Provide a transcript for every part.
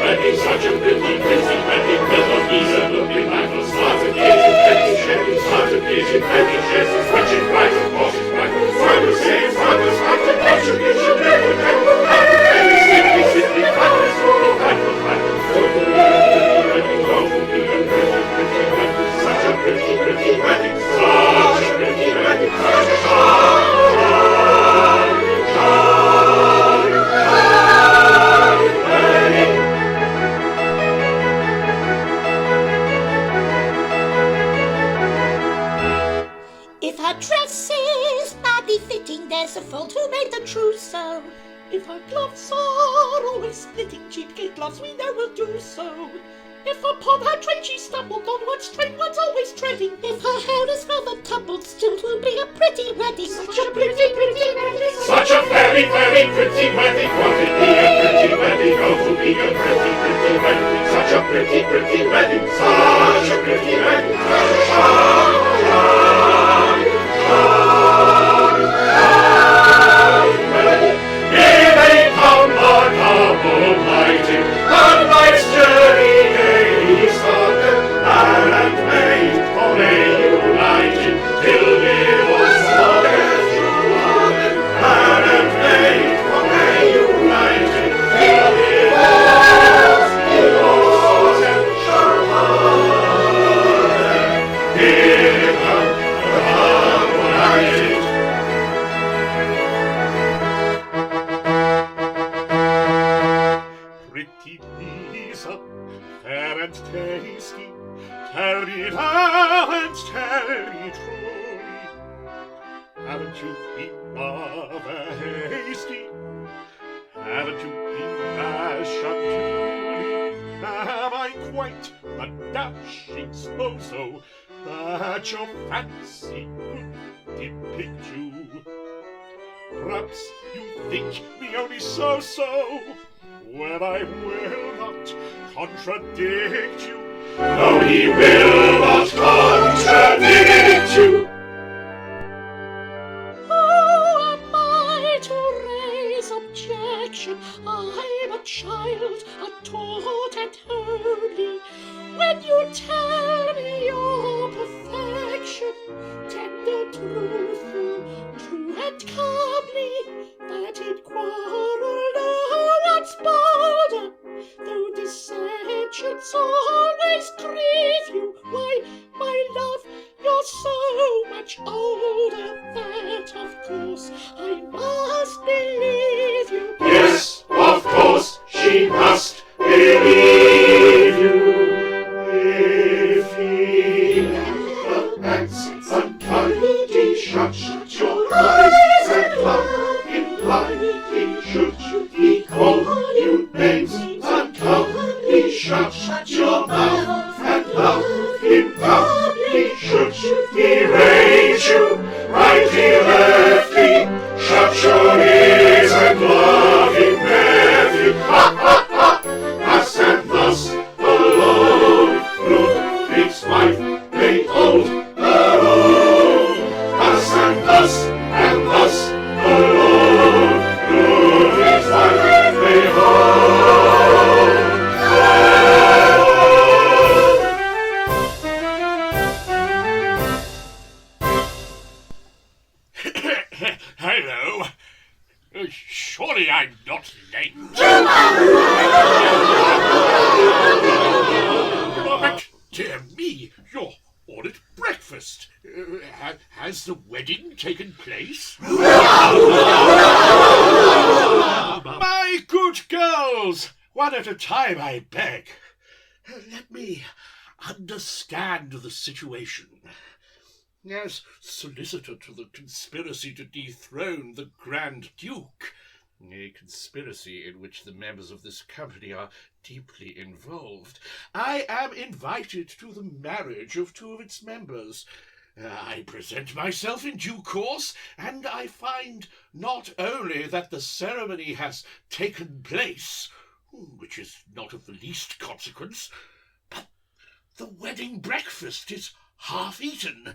wedding, such a pretty wedding. Melodies and looking like those stars and gazing, petty shedding, stars and gazing, petty sheds, switching bright, of course it's bright. Farmers saying, farmers fight, the contribution, never back. Simply, fabulous, delightful, such a pretty wedding, such a pretty wedding, such a If her dress is badly fitting, there's a fault who made the trousseau. If her gloves are always splitting, cheapgate gloves we know will do so. If upon her train she stumbled on one train, one's always treading. If her hair is rather tumbled, still 'twill be a pretty wedding. Such a pretty wedding. Such a very, very pretty wedding. Won't it be a pretty wedding? Oh, 'twill be a pretty wedding. Such a pretty wedding. Such a pretty wedding. Here they come, our couple lighting, on life's journey gaily started, man and maid, oh may you light it, till little sorrows you harden, man and maid, oh may you light it, till little sorrows shall harden. Here come the couple lighting. Pretty Lisa, fair and tasty, tell me now and tell me truly, haven't you been rather hasty? Haven't you been rash unduly? Am I quite a dashing sposo that your fancy could depict you? Perhaps you think me only so, well, I will not contradict you. No, he will not contradict you. Who am I to raise objection? I'm a child, a taught and holy. When you tell me your perfection, tender, truthful, true and comely, that in quarrel no one's bolder, though dissensions always grieve you. Why, my love, you're so much older that, of course, I must believe you. Yes, of course, she must believe you. If he never acts unkindly, shut your eyes and love him blindly. Should he call you names unkindly, shut your mouth and love him proudly. Should he raise you rightly lefty, shut your ears and love him nephew. Ha ha ha! Thus and thus alone, Ludwig's wife may hold her own. Thus and thus alone, Ludwig's wife may hold her own. Hello. Surely I'm not late. But, dear me, you're all at breakfast. Has the wedding taken place? My good girls, one at a time, I beg. Let me understand the situation. As solicitor to the conspiracy to dethrone the Grand Duke, a conspiracy in which the members of this company are deeply involved, I am invited to the marriage of two of its members. I present myself in due course, and I find not only that the ceremony has taken place, which is not of the least consequence, but the wedding breakfast is half eaten,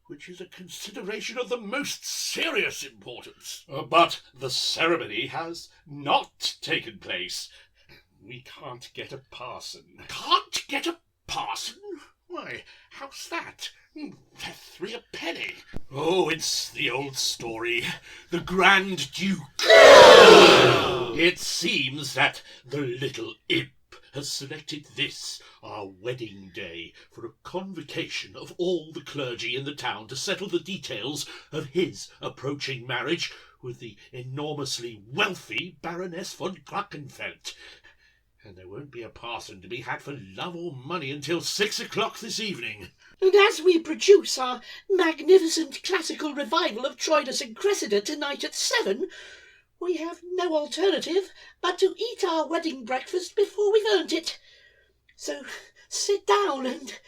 which is a consideration of the most serious importance. But the ceremony has not taken place. We can't get a parson. Can't get a parson? Why, how's that? They're 3 a penny. Oh, it's the old story. The Grand Duke. It seems that the little imp has selected this, our wedding day, for a convocation of all the clergy in the town to settle the details of his approaching marriage with the enormously wealthy Baroness von Glockenfeld. And there won't be a parson to be had for love or money until 6 o'clock this evening. And as we produce our magnificent classical revival of Troilus and Cressida tonight at 7, we have no alternative but to eat our wedding breakfast before we've earned it. So sit down and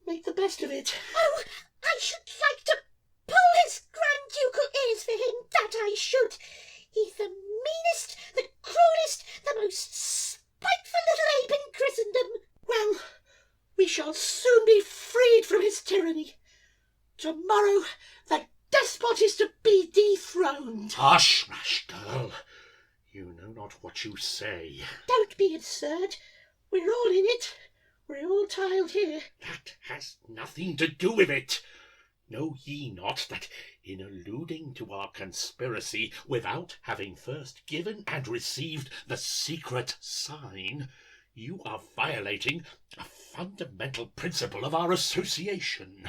make the best of it. Oh, I should like to pull his Grand Ducal ears for him, that I should. He's the meanest, the cruelest, the most spiteful little ape in Christendom. Well, we shall soon be freed from his tyranny. Tomorrow the despot is to be dethroned. Hush, rash girl. You know not what you say. Don't be absurd. We're all in it. We're all tiled here. That has nothing to do with it. Know ye not that in alluding to our conspiracy without having first given and received the secret sign, you are violating a fundamental principle of our association?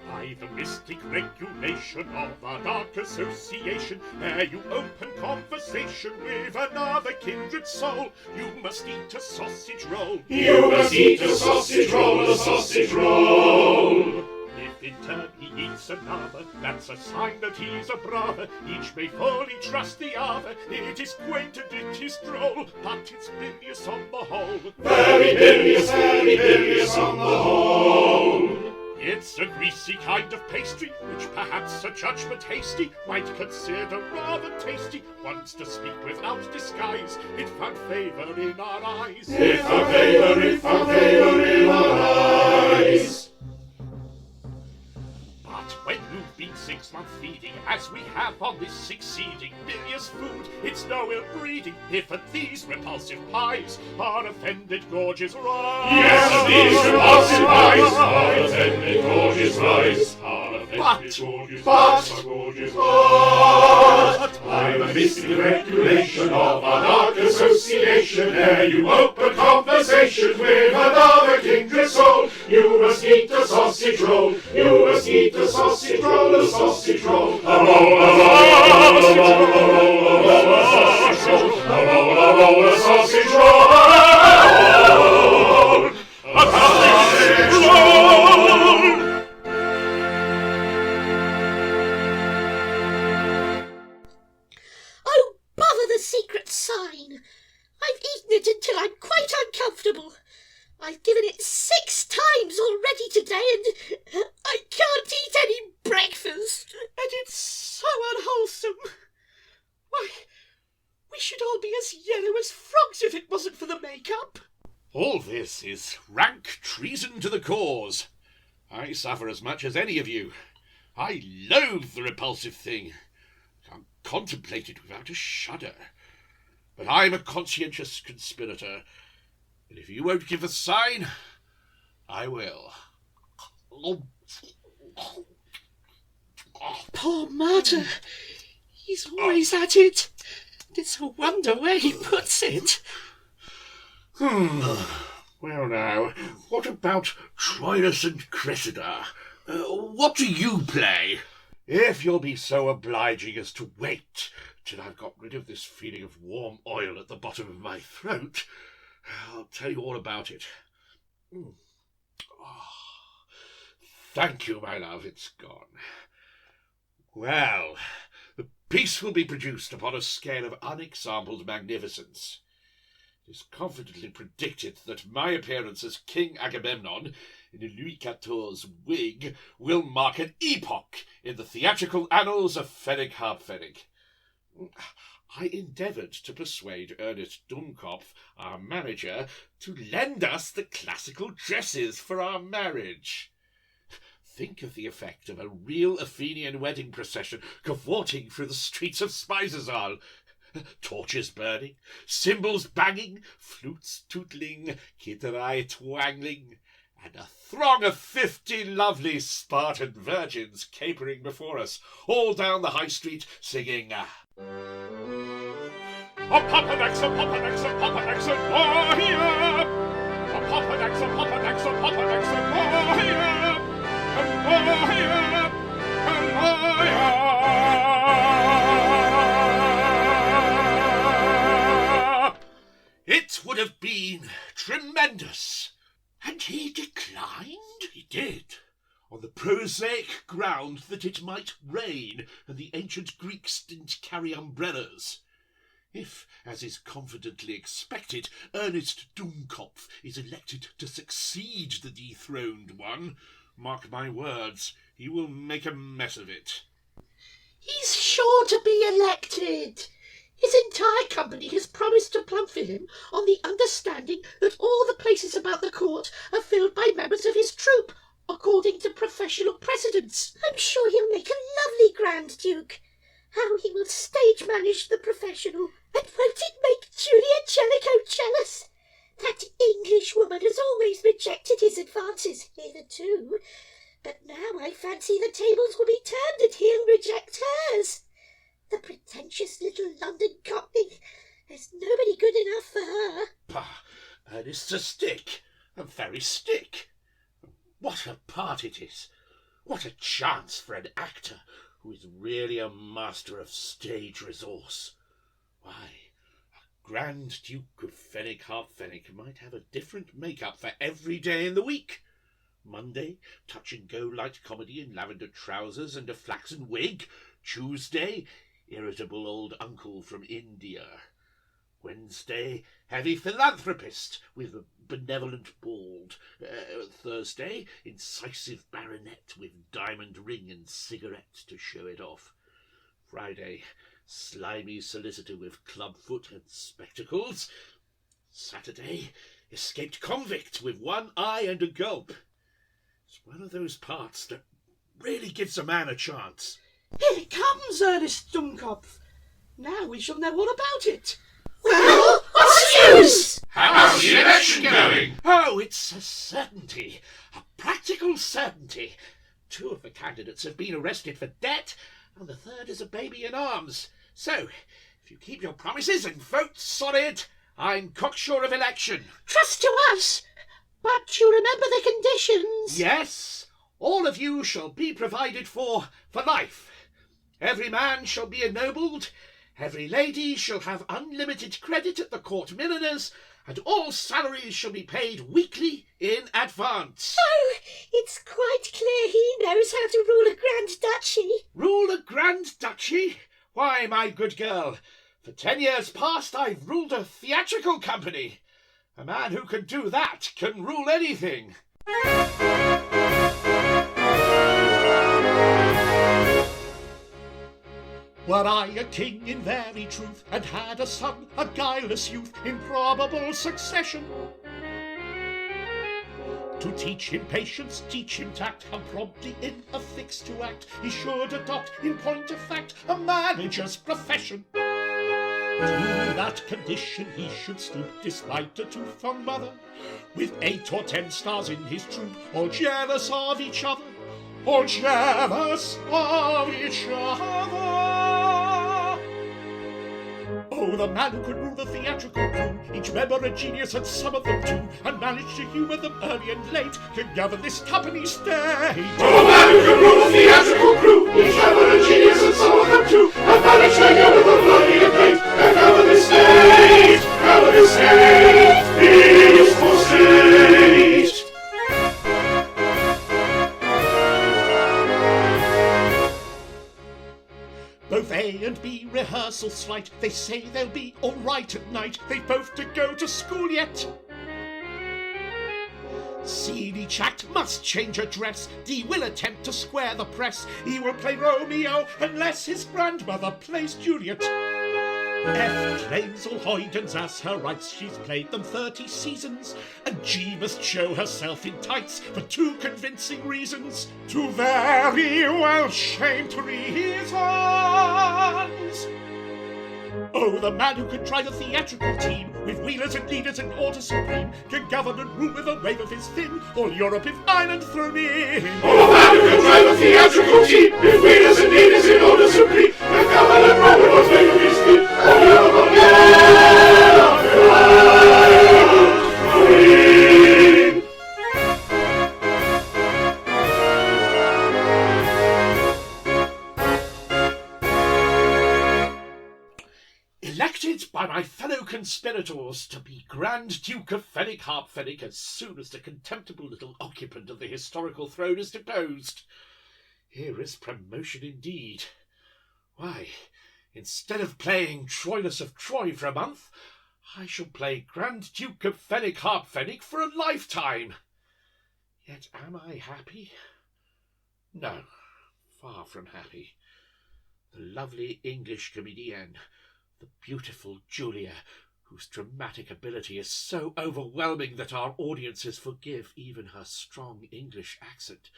By the mystic regulation of our dark association, ere you open conversation with another kindred soul, you must eat a sausage roll. You must eat a sausage roll, a sausage roll. If in turn he eats another, that's a sign that he's a brother. Each may fully trust the other. It is quaint and it is droll, but it's bilious on the whole. Very bilious on the whole. It's a greasy kind of pastry, which perhaps a judgment hasty might consider rather tasty. Once to speak without disguise, it found favour in our eyes. It found favour in our eyes. But when you've been 6 months feeding, as we have on this succeeding bilious food, it's no ill breeding if at these repulsive pies our offended gorges rise. Yes, at these repulsive pies our offended gorges rise. But by the mystic regulation of our dark association, ere you open conversation with another kindred soul, you must eat a sausage roll. You must eat a sausage roll, a sausage roll, a roll, a roll, a roll, a roll, a sausage roll, a roll, a roll, a sausage roll, a sausage roll. Oh, bother the secret sign. I've eaten it until I'm quite uncomfortable. I've given it 6 times already today, and I can't eat any breakfast. And it's so unwholesome. Why, we should all be as yellow as frogs if it wasn't for the make-up. All this is rank treason to the cause. I suffer as much as any of you. I loathe the repulsive thing. Can't contemplate it without a shudder. But I'm a conscientious conspirator, and if you won't give a sign, I will. Poor Martyr. He's always at it. It's a wonder where he puts it. Well now, what about Troilus and Cressida? What do you play? If you'll be so obliging as to wait till I've got rid of this feeling of warm oil at the bottom of my throat, I'll tell you all about it. Thank you, my love, it's gone. Well, the piece will be produced upon a scale of unexampled magnificence. It is confidently predicted that my appearance as King Agamemnon in a Louis XIV wig will mark an epoch in the theatrical annals of Fenwick Harpfenwick. I endeavoured to persuade Ernest Dummkopf, our manager, to lend us the classical dresses for our marriage. think of the effect of a real Athenian wedding procession cavorting through the streets of Speisesal. Torches burning, cymbals banging, flutes tootling, kitterai twangling, and a throng of 50 lovely Spartan virgins capering before us, all down the high street singing, "A Popanax, a Popanax, a Popanax, a warrior! A Popanax, a Popanax, a Popanax, a warrior! A warrior! A warrior!" It would have been tremendous. And he declined? He did, on the prosaic ground that it might rain, and the ancient Greeks didn't carry umbrellas. If, as is confidently expected, Ernest Dummkopf is elected to succeed the dethroned one, mark my words, he will make a mess of it. He's sure to be elected. His entire company has promised to plump for him on the understanding that all the places about the court are filled by members of his troupe, according to professional precedents. I'm sure he'll make a lovely Grand Duke. How he will stage manage the professional. And won't it make Julia Jellicoe jealous? That English woman has always rejected his advances hitherto, but now I fancy the tables will be turned and he'll reject hers. The pretentious little London cockney. There's nobody good enough for her. Bah, Ernest's a stick, a very stick. What a part it is. What a chance for an actor who is really a master of stage resource. Why, a Grand Duke of Fenwick-Harpfenwick might have a different make-up for every day in the week. Monday, touch-and-go light comedy in lavender trousers and a flaxen wig. Tuesday, irritable old uncle from India. Wednesday, heavy philanthropist with a benevolent bald. Thursday, incisive baronet with diamond ring and cigarette to show it off. Friday, slimy solicitor with clubfoot and spectacles. Saturday, escaped convict with one eye and a gulp. It's one of those parts that really gives a man a chance. Here comes Ernest Dummkopf. Now we shall know all about it. Well, what's the news? How's the election going? Oh, it's a certainty, a practical certainty. 2 of the candidates have been arrested for debt, and the third is a baby in arms. So, if you keep your promises and vote solid, I'm cocksure of election. Trust to us, but you remember the conditions. Yes, all of you shall be provided for life. Every man shall be ennobled, every lady shall have unlimited credit at the court milliners, and all salaries shall be paid weekly in advance. Oh, it's quite clear he knows how to rule a Grand Duchy. Rule a Grand Duchy? Why, my good girl, for 10 years past I've ruled a theatrical company. A man who can do that can rule anything. Were I a king in very truth, and had a son, a guileless youth, in probable succession, to teach him patience, teach him tact, and promptly in a fix to act, he should adopt, in point of fact, a manager's profession. To that condition he should stoop, despite a tooth-on mother, with 8 or 10 stars in his troop, all jealous of each other, all jealous of each other. Oh, the man who could rule the theatrical crew, each member a genius and some of them too, and manage to humour them early and late, can govern this company state. Oh, the man who can rule the theatrical crew, each member a genius and some of them too, and manage to humour them early and late, can govern this state. Govern this state. Peaceful state. Both A and B rehearsal slight, they say they'll be all right at night, they've both to go to school yet. C in each act must change her dress, D will attempt to square the press, E will play Romeo unless his grandmother plays Juliet. F claims all hoydens as her rights, she's played them 30 seasons, and G must show herself in tights for 2 convincing reasons. 2 very well shamed reasons. Oh, the man who can drive a theatrical team with wheelers and leaders and order supreme can govern and rule with a wave of his fin all Europe if Ireland thrown in. Oh, the man who can drive a theatrical team with wheelers and leaders in order supreme can govern and rule with a wave of his fin all Europe if Ireland thrown in. Elected by my fellow conspirators to be Grand Duke of Fenwick-Harpfenwick as soon as the contemptible little occupant of the historical throne is deposed. Here is promotion indeed. Why, instead of playing Troilus of Troy for a month, I shall play Grand Duke of Fenwick-Harpfenwick for a lifetime. Yet am I happy? No, far from happy. The lovely English comedienne, the beautiful Julia, whose dramatic ability is so overwhelming that our audiences forgive even her strong English accent.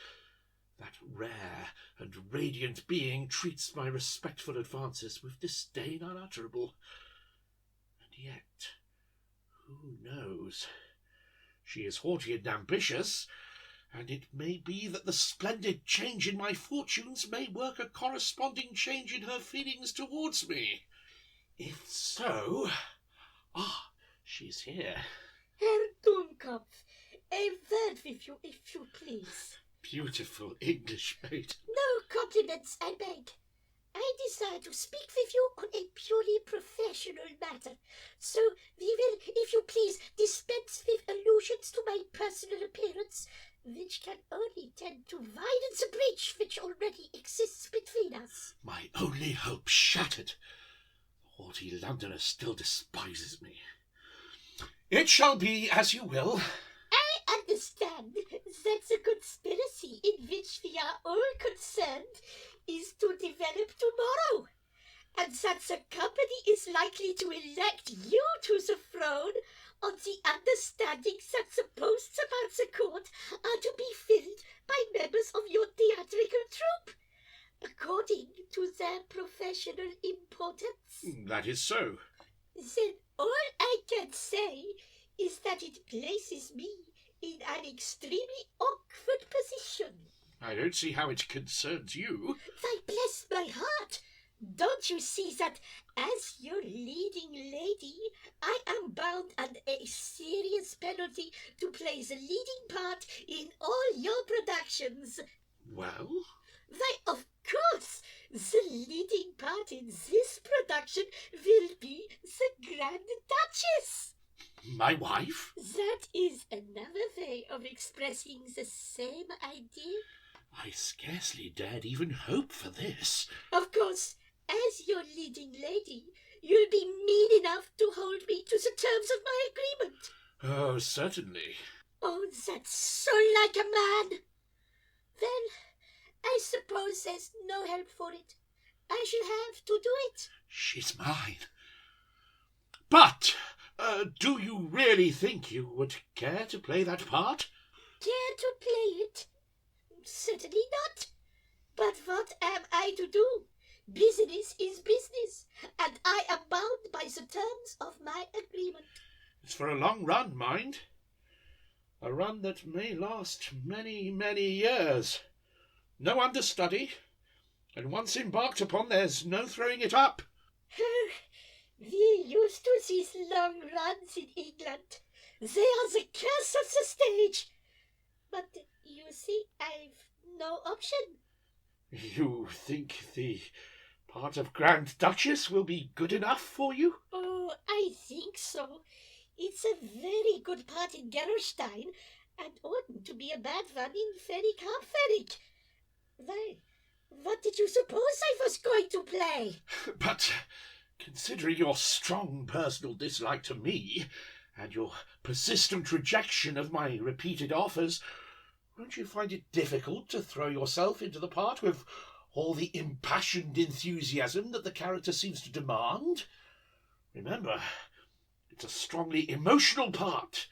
That rare and radiant being treats my respectful advances with disdain unutterable. And yet, who knows? She is haughty and ambitious, and it may be that the splendid change in my fortunes may work a corresponding change in her feelings towards me. If so... she's here. Herr Dummkopf, a word with you, if you please. Beautiful English maid. No compliments, I beg. I desire to speak with you on a purely professional matter, so we will, if you please, dispense with allusions to my personal appearance, which can only tend to widen the breach which already exists between us. My only hope shattered. The haughty Londoner still despises me. It shall be as you will. I understand that the conspiracy in which we are all concerned is to develop tomorrow, and that the company is likely to elect you to the throne on the understanding that the posts about the court are to be filled by members of your theatrical troupe, according to their professional importance. That is so. Then all I can say is that it places me in an extremely awkward position. I don't see how it concerns you. Why, bless my heart, don't you see that as your leading lady, I am bound under a serious penalty to play the leading part in all your productions? Well? Why, of course, the leading part in this production will be the Grand Duchess. My wife? That is another way of expressing the same idea. I scarcely dared even hope for this. Of course, as your leading lady, you'll be mean enough to hold me to the terms of my agreement. Oh, certainly. Oh, that's so like a man. Well, I suppose there's no help for it. I shall have to do it. She's mine. But, do you really think you would care to play that part? Care to play it? Certainly not. But what am I to do? Business is business, and I am bound by the terms of my agreement. It's for a long run, mind. A run that may last many, many years. No understudy, and once embarked upon, there's no throwing it up. We used to these long runs in England. They are the curse of the stage. But you see, I've no option. You think the part of Grand Duchess will be good enough for you? Oh, I think so. It's a very good part in Gerolstein, and oughtn't to be a bad one in Fenwick-Harpfenwick. Why, what did you suppose I was going to play? But, considering your strong personal dislike to me, and your persistent rejection of my repeated offers, won't you find it difficult to throw yourself into the part with all the impassioned enthusiasm that the character seems to demand? Remember, it's a strongly emotional part,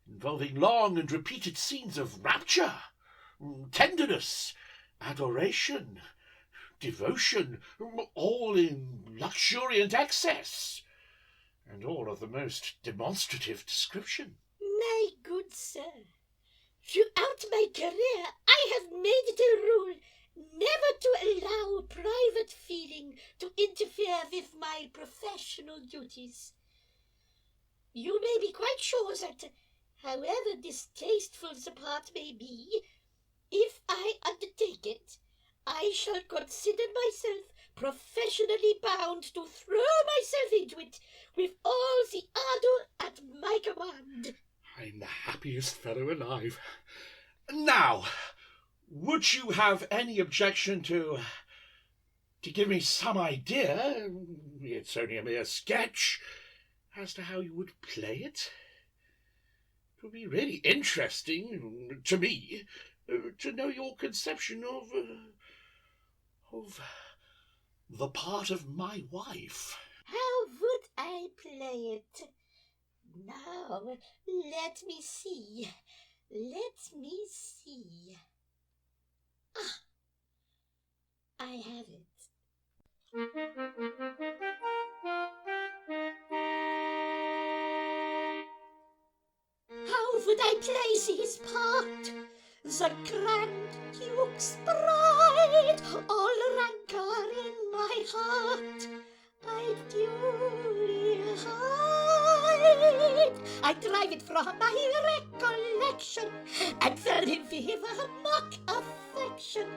involving long and repeated scenes of rapture, tenderness, adoration, devotion, all in luxuriant excess, and all of the most demonstrative description. My good sir, throughout my career I have made it a rule never to allow private feeling to interfere with my professional duties. You may be quite sure that, however distasteful the part may be, if I undertake it, I shall consider myself professionally bound to throw myself into it with all the ardour at my command. I'm the happiest fellow alive. Now, would you have any objection to give me some idea, it's only a mere sketch, as to how you would play it? It would be really interesting to me to know your conception of the part of my wife. How would I play it? Now, let me see. Ah, I have it. How would I play his part? The Grand Duke's bride, all rancor in my heart, I'd duly hide. I'd drive it from my recollection, and then vive a mock affection,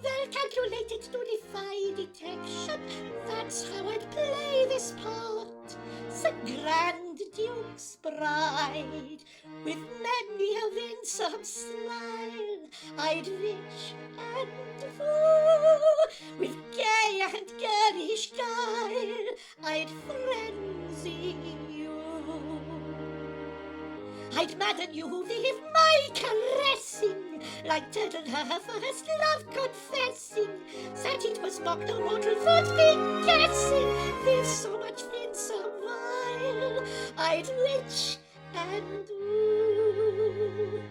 well calculated to defy detection. That's how I'd play this part. The Grand Duke's bride, with many a winsome smile, I'd reach and woo, with gay and girlish guile, I'd frenzy you. I'd madden you with my caressing, like turtle her first love confessing, that it was mock no mortal would be guessing, with so much winsome while, I'd witch and woo.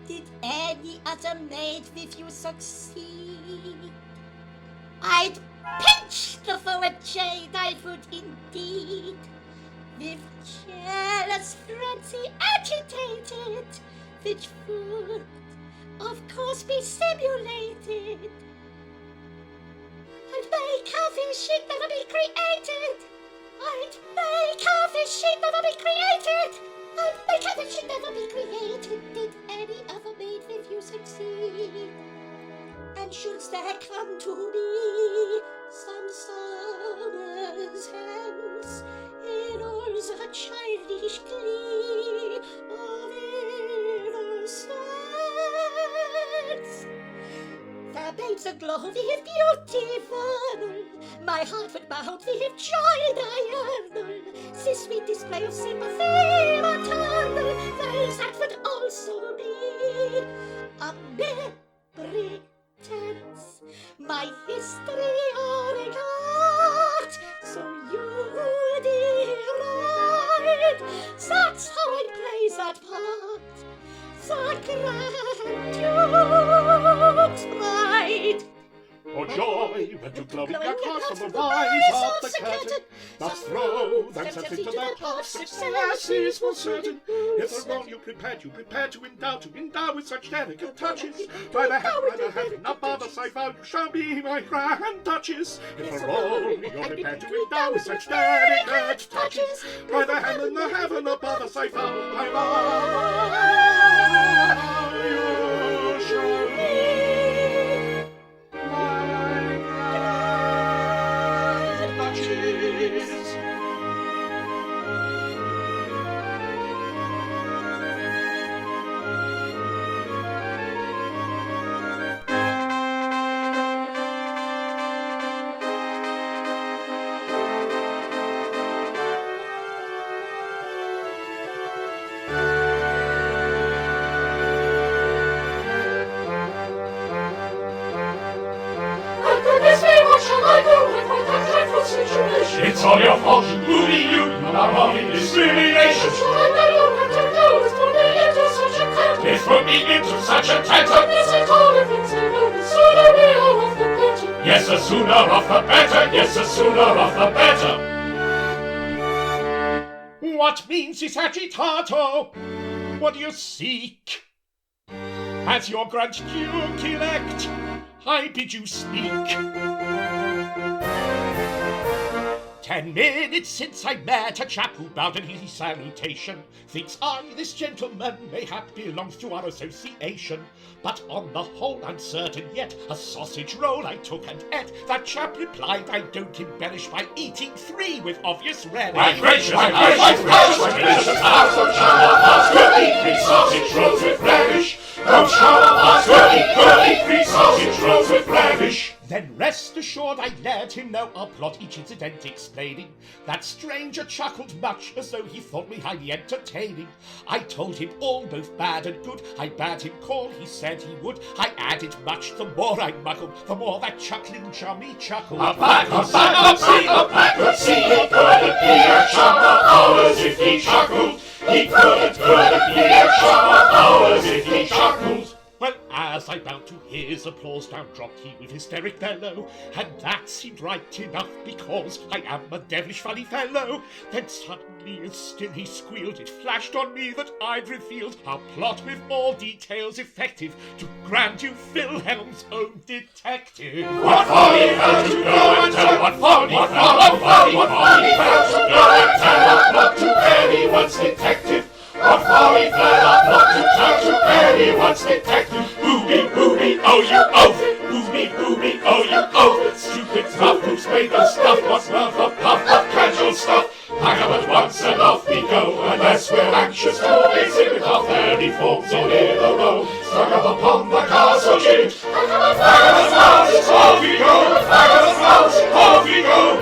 Did any other maid with you succeed? I'd pinch the forward jade, I would indeed, with jealous frenzy agitated, which would, of course, be simulated. I'd make her feel she'd never be created. I'd make her feel she'd never be created. I'd make her feel she'd never be created. Did any other maid with you succeed? And shouldst there come to me some summers hence, in all the childish glee of innocence, the babes aglow with beauty vernal, my heart would bound with joy diurnal, this sweet display of sympathy maternal, well, that would also be a mere pretense, my history or art, so you deride, that's how I play that part, the Grand Duke's bride. Oh joy, when you glowing your hearts from the rise of the curtain, thus throw themselves into their path, success is for certain. If the role you prepared to endow with such delicate touches, by the heaven above us I vow you shall be my grand duchess. If the role you're prepared to endow with such delicate touches, by the heaven above us I vow you shall be. your fault, you booby, you are wrong in discrimination. This put me into such a tantrum. Yes, the sooner of the better. Yes, the sooner of the better. What means this agitato? What do you seek? As your Grand Duke elect, I bid you speak. 10 minutes since I met a chap who bowed in his salutation. Thinks I, this gentleman, mayhap belongs to our association. But on the whole uncertain yet, a sausage roll I took and ate. That chap replied, I don't embellish by eating 3 with obvious relish. My gracious, delicious house of Charles will eat 3 sausage rolls with relish. No Charles will eat 3 sausage rolls with relish. Then rest assured I let him know our plot, each incident explaining. That stranger chuckled much, as though he thought me highly entertaining. I told him all, both bad and good. I bade him call, he said he would. I added much, the more I muggled, the more that chuckling chummy chuckled. Up back, see, he couldn't be a chum of ours if he chuckled. He couldn't be a chum of ours if he chuckled. Well, as I bowed to his applause, down dropped he with hysteric bellow, and that seemed right enough, because I am a devilish funny fellow. Then suddenly, as still he squealed, it flashed on me that I'd revealed our plot with all details effective to Grand Duke Wilhelm's own detective. What folly fell to go and tell, what folly fell to go and tell our plot to anyone's detective. What folly fell our plot to tell to anyone's detective. Booby, oh you oaf! Booby, oh you oaf! Stupid stuff, who's made the stuff? What's worth a puff of casual stuff? Pack up at once and off we go, unless we're anxious to exhibit our fairy forms on in a row. Stuck up upon the castle gate. Pack up at once, off we go. Pack up at once, off we go.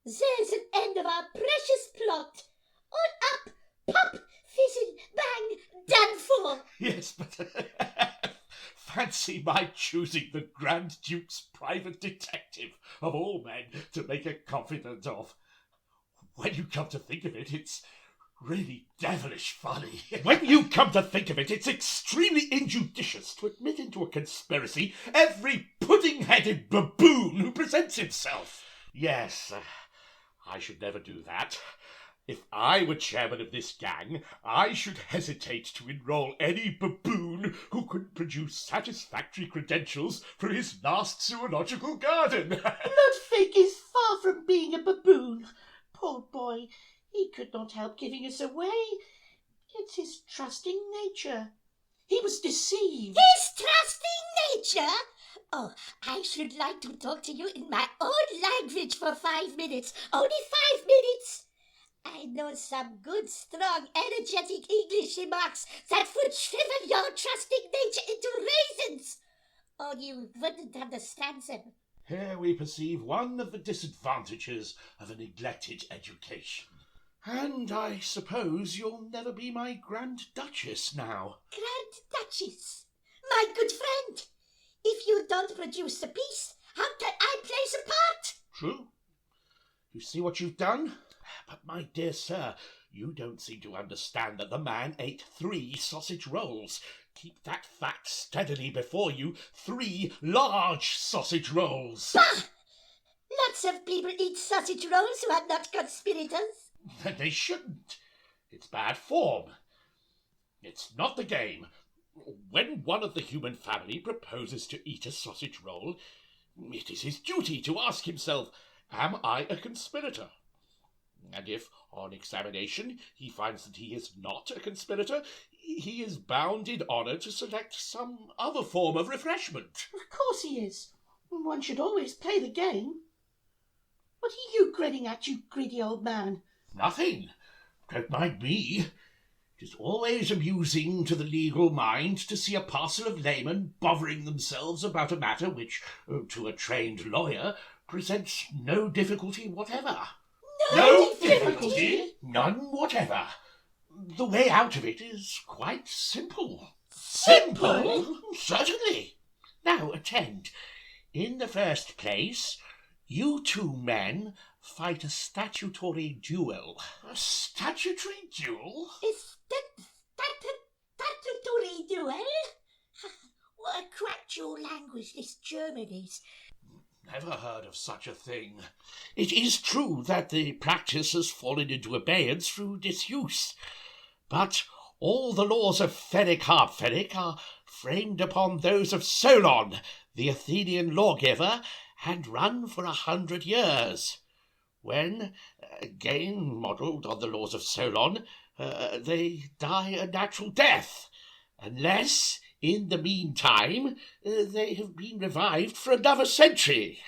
There's an end of our precious plot. On up, pop, fizzing, bang, done for. Yes, but fancy my choosing the Grand Duke's private detective, of all men, to make a confidant of. When you come to think of it, it's really devilish funny. When you come to think of it, it's extremely injudicious to admit into a conspiracy every pudding-headed baboon who presents himself. Yes, I should never do that. If I were chairman of this gang, I should hesitate to enroll any baboon who couldn't produce satisfactory credentials for his last zoological garden. Ludwig is far from being a baboon. Poor boy, he could not help giving us away. It's his trusting nature. He was deceived. His trusting nature? Oh, I should like to talk to you in my own language for 5 minutes. Only 5 minutes. I know some good, strong, energetic English remarks that would shrivel your trusting nature into raisins. Or you wouldn't understand them. Here we perceive one of the disadvantages of a neglected education. And I suppose you'll never be my Grand Duchess now. Grand Duchess? My good friend, if you don't produce the piece, how can I play the part? True. You see what you've done? But, my dear sir, you don't seem to understand that the man ate 3 sausage rolls. Keep that fact steadily before you. 3 large sausage rolls. Bah! Lots of people eat sausage rolls who are not conspirators. They shouldn't. It's bad form. It's not the game. When one of the human family proposes to eat a sausage roll, it is his duty to ask himself, am I a conspirator? And if, on examination, he finds that he is not a conspirator, he is bound in honour to select some other form of refreshment. Of course he is. One should always play the game. What are you grinning at, you greedy old man? Nothing. Don't mind me. It is always amusing to the legal mind to see a parcel of laymen bothering themselves about a matter which, to a trained lawyer, presents no difficulty whatever. No difficulty? None whatever. The way out of it is quite simple. Simple? Certainly. Now, attend. In the first place, you two men fight a statutory duel. A statutory duel? Is that statutory duel? What a crackjawed language this German is. Never heard of such a thing. It is true that the practice has fallen into abeyance through disuse, but all the laws of Fenwick are framed upon those of Solon, the Athenian lawgiver, and run for 100 years. When, again modelled on the laws of Solon, they die a natural death, unless, in the meantime, they have been revived for another century.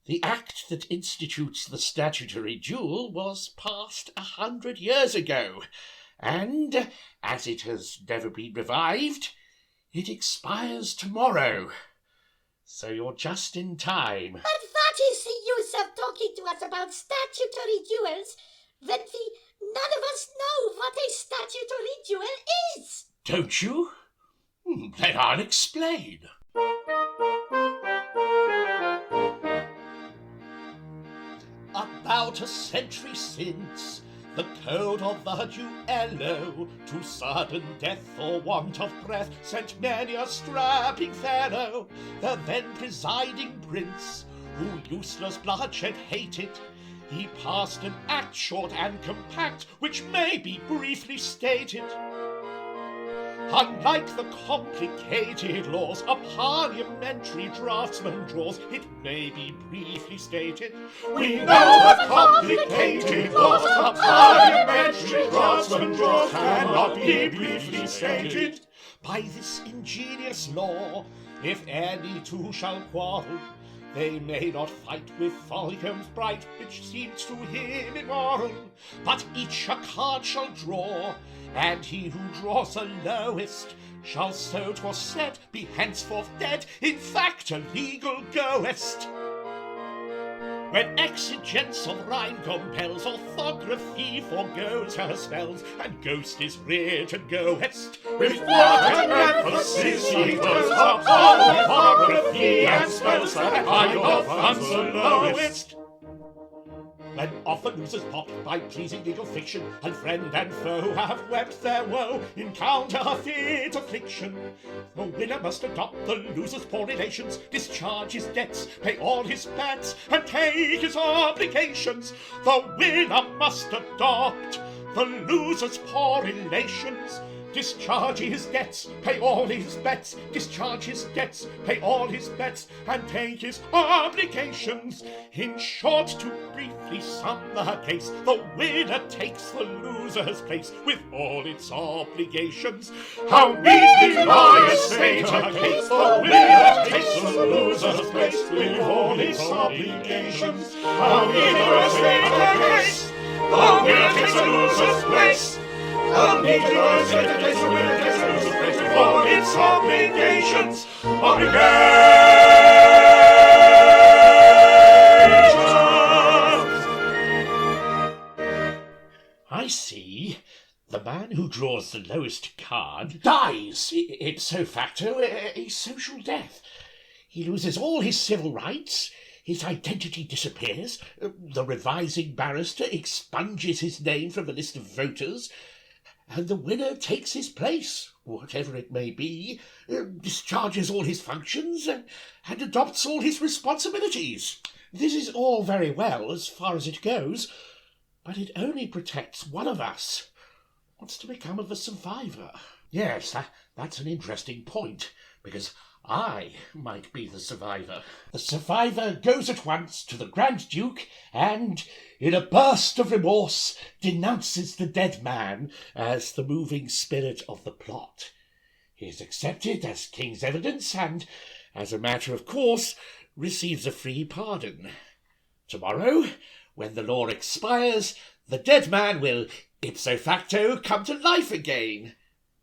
The act that institutes the statutory duel was passed 100 years ago, and, as it has never been revived, it expires tomorrow. So you're just in time. And what is the use of talking to us about statutory duels when none of us know what a statutory duel is? Don't you? Then I'll explain. About a century since, the code of the duello to sudden death for want of breath sent many a strapping fellow. The then presiding prince, who useless bloodshed hated, he passed an act short and compact, which may be briefly stated. Unlike the complicated laws a parliamentary draftsman draws, it may be briefly stated. We know the complicated laws a parliamentary draftsman draws cannot be briefly stated. By this ingenious law, if any two shall quarrel, they may not fight with volumes bright, which seems to him immoral, but each a card shall draw, and he who draws the lowest shall, so 'twas said, be henceforth dead, in fact a legal goest. When exigence of rhyme compels, orthography forgoes her spells, and ghost is written goest. With what an emphasis he goes upon orthography and spells that high of the lowest. When often losers pot by pleasing legal fiction, and friend and foe have wept their woe in counterfeit affliction, the winner must adopt the loser's poor relations, discharge his debts, pay all his bets, and take his obligations. The winner must adopt the loser's poor relations, discharge his debts, pay all his bets, discharge his debts, pay all his bets, and take his obligations. In short, to briefly sum the case, the winner takes the loser's place with all its obligations. How neatly lawyers state a case, the winner takes the loser's place with all its obligations. How neatly state a case, the winner takes the loser's place. The winner takes the loser's place with all its obligations. I see. The man who draws the lowest card dies, ipso facto, a social death. He loses all his civil rights, his identity disappears, the revising barrister expunges his name from the list of voters, and the winner takes his place, whatever it may be, discharges all his functions, and adopts all his responsibilities. This is all very well as far as it goes, but it only protects one of us. What's to become of the survivor? Yes, that's an interesting point, because I might be the survivor. The survivor goes at once to the Grand Duke and, in a burst of remorse, denounces the dead man as the moving spirit of the plot. He is accepted as king's evidence and, as a matter of course, receives a free pardon. Tomorrow, when the law expires, the dead man will ipso facto come to life again.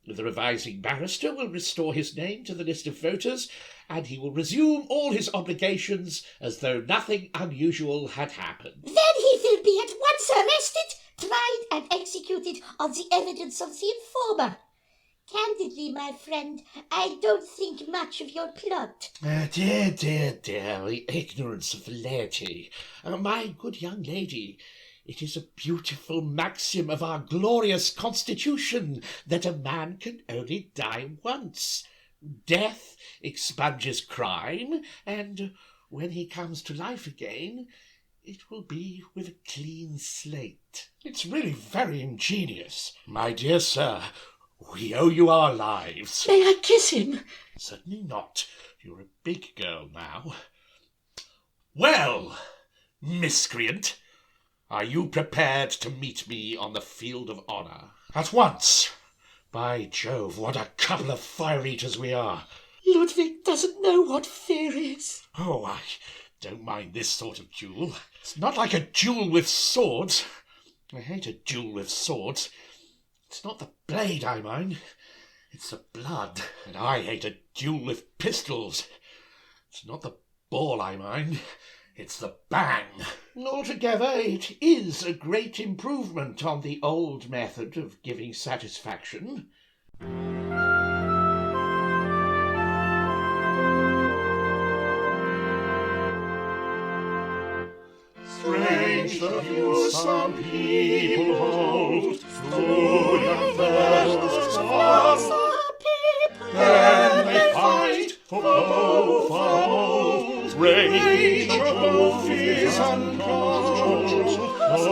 The revising barrister will restore his name to the list of voters, and he will resume all his obligations as though nothing unusual had happened. Then he will be at once arrested, tried and executed on the evidence of the informer. Candidly, my friend, I don't think much of your plot. Dear, the ignorance of the laity. My good young lady, it is a beautiful maxim of our glorious constitution that a man can only die once. Death expunges crime, and when he comes to life again, it will be with a clean slate. It's really very ingenious. My dear sir, we owe you our lives. May I kiss him? Certainly not. You're a big girl now. Well, miscreant, are you prepared to meet me on the field of honour? At once. By Jove, what a couple of fire-eaters we are. Ludwig doesn't know what fear is. Oh, I don't mind this sort of duel. It's not like a duel with swords. I hate a duel with swords. It's not the blade I mind. It's the blood. And I hate a duel with pistols. It's not the ball I mind. It's the bang. Altogether, it is a great improvement on the old method of giving satisfaction. Strange the view some people hold, through your first sparks, then they fight for both are old. Rage of both is uncontrolled, no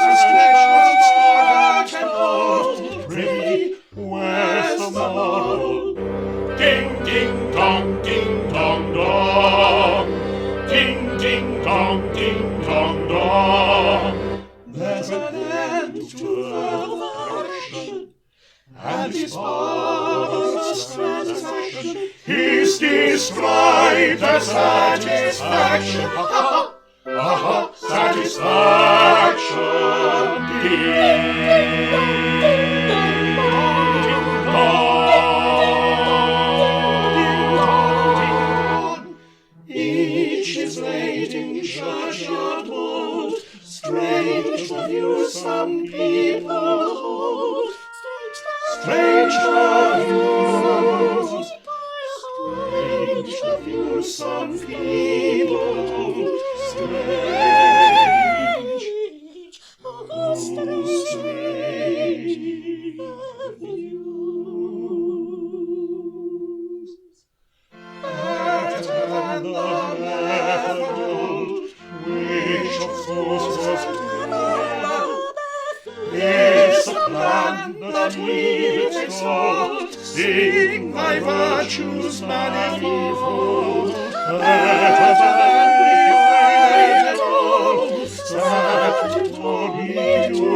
suspicion can hold. Prithee, where's the moral? Ding, ding, dong, ding, dong, dong. Ding, ding, dong, ding, dong, dong. There's an end to further action, and his father's transaction is described as satisfaction. Ha ha, satisfaction. Ding, dong. Each is laid in churchyard mold. Strange the view some people hold. Strange the views. Strange the view some people hold. Strange, oh, strange views. And the method which of course was it's a plan that we exalt. Sing thy virtues manifold, better than we find at all. That we do.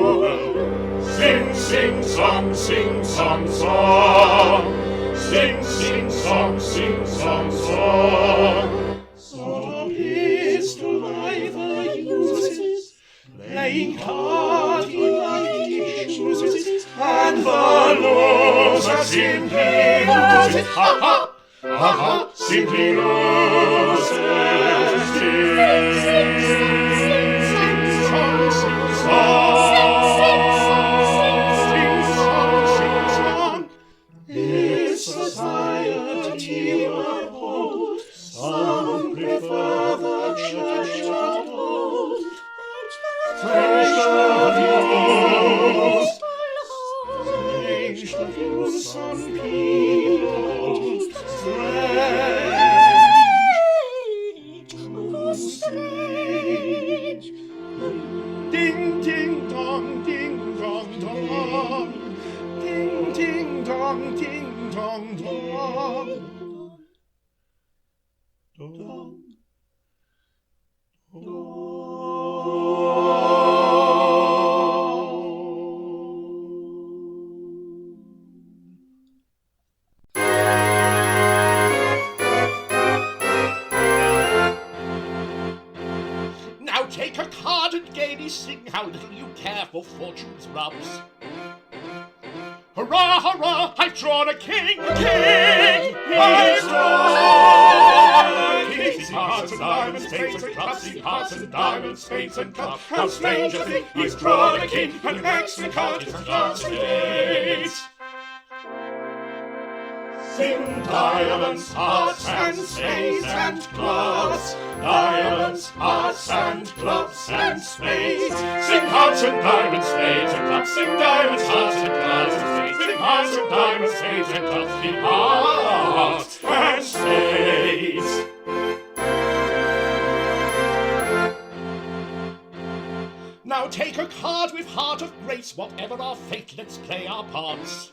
Sing, sing, song, sing, song, song. Sing, sing, song, sing, song, song. So pistol either uses, playing card he lightly chooses, and the loser simply loses. Ha ha, ha ha, simply loses. Sing, song, sing, song. If society were old, some prefer the churchyard old. Strange the views some people hold. Strange, oh strange. Ding, ding, dong, ding, dong, dong. Ding, ding, dong, ding, dong, dong. Dong, Now take a card and and gaily sing how little you care for fortune's rubs. Hurrah, hurrah, I've drawn a king! King! I've drawn a king! See hearts and diamonds, spades and clubs, see hearts and diamonds, spades and clubs. How strange a thing, he's drawn a king, and an excellent card is a clubs and spades. Sing diamonds, hearts and spades and clubs. Diamonds, hearts and clubs and spades. Sing hearts and diamonds, spades and clubs. Sing diamonds, hearts and clubs and spades. Sing hearts and diamonds, spades and clubs. Sing hearts and spades. Now take a card with heart of grace. Whatever our fate, let's play our parts.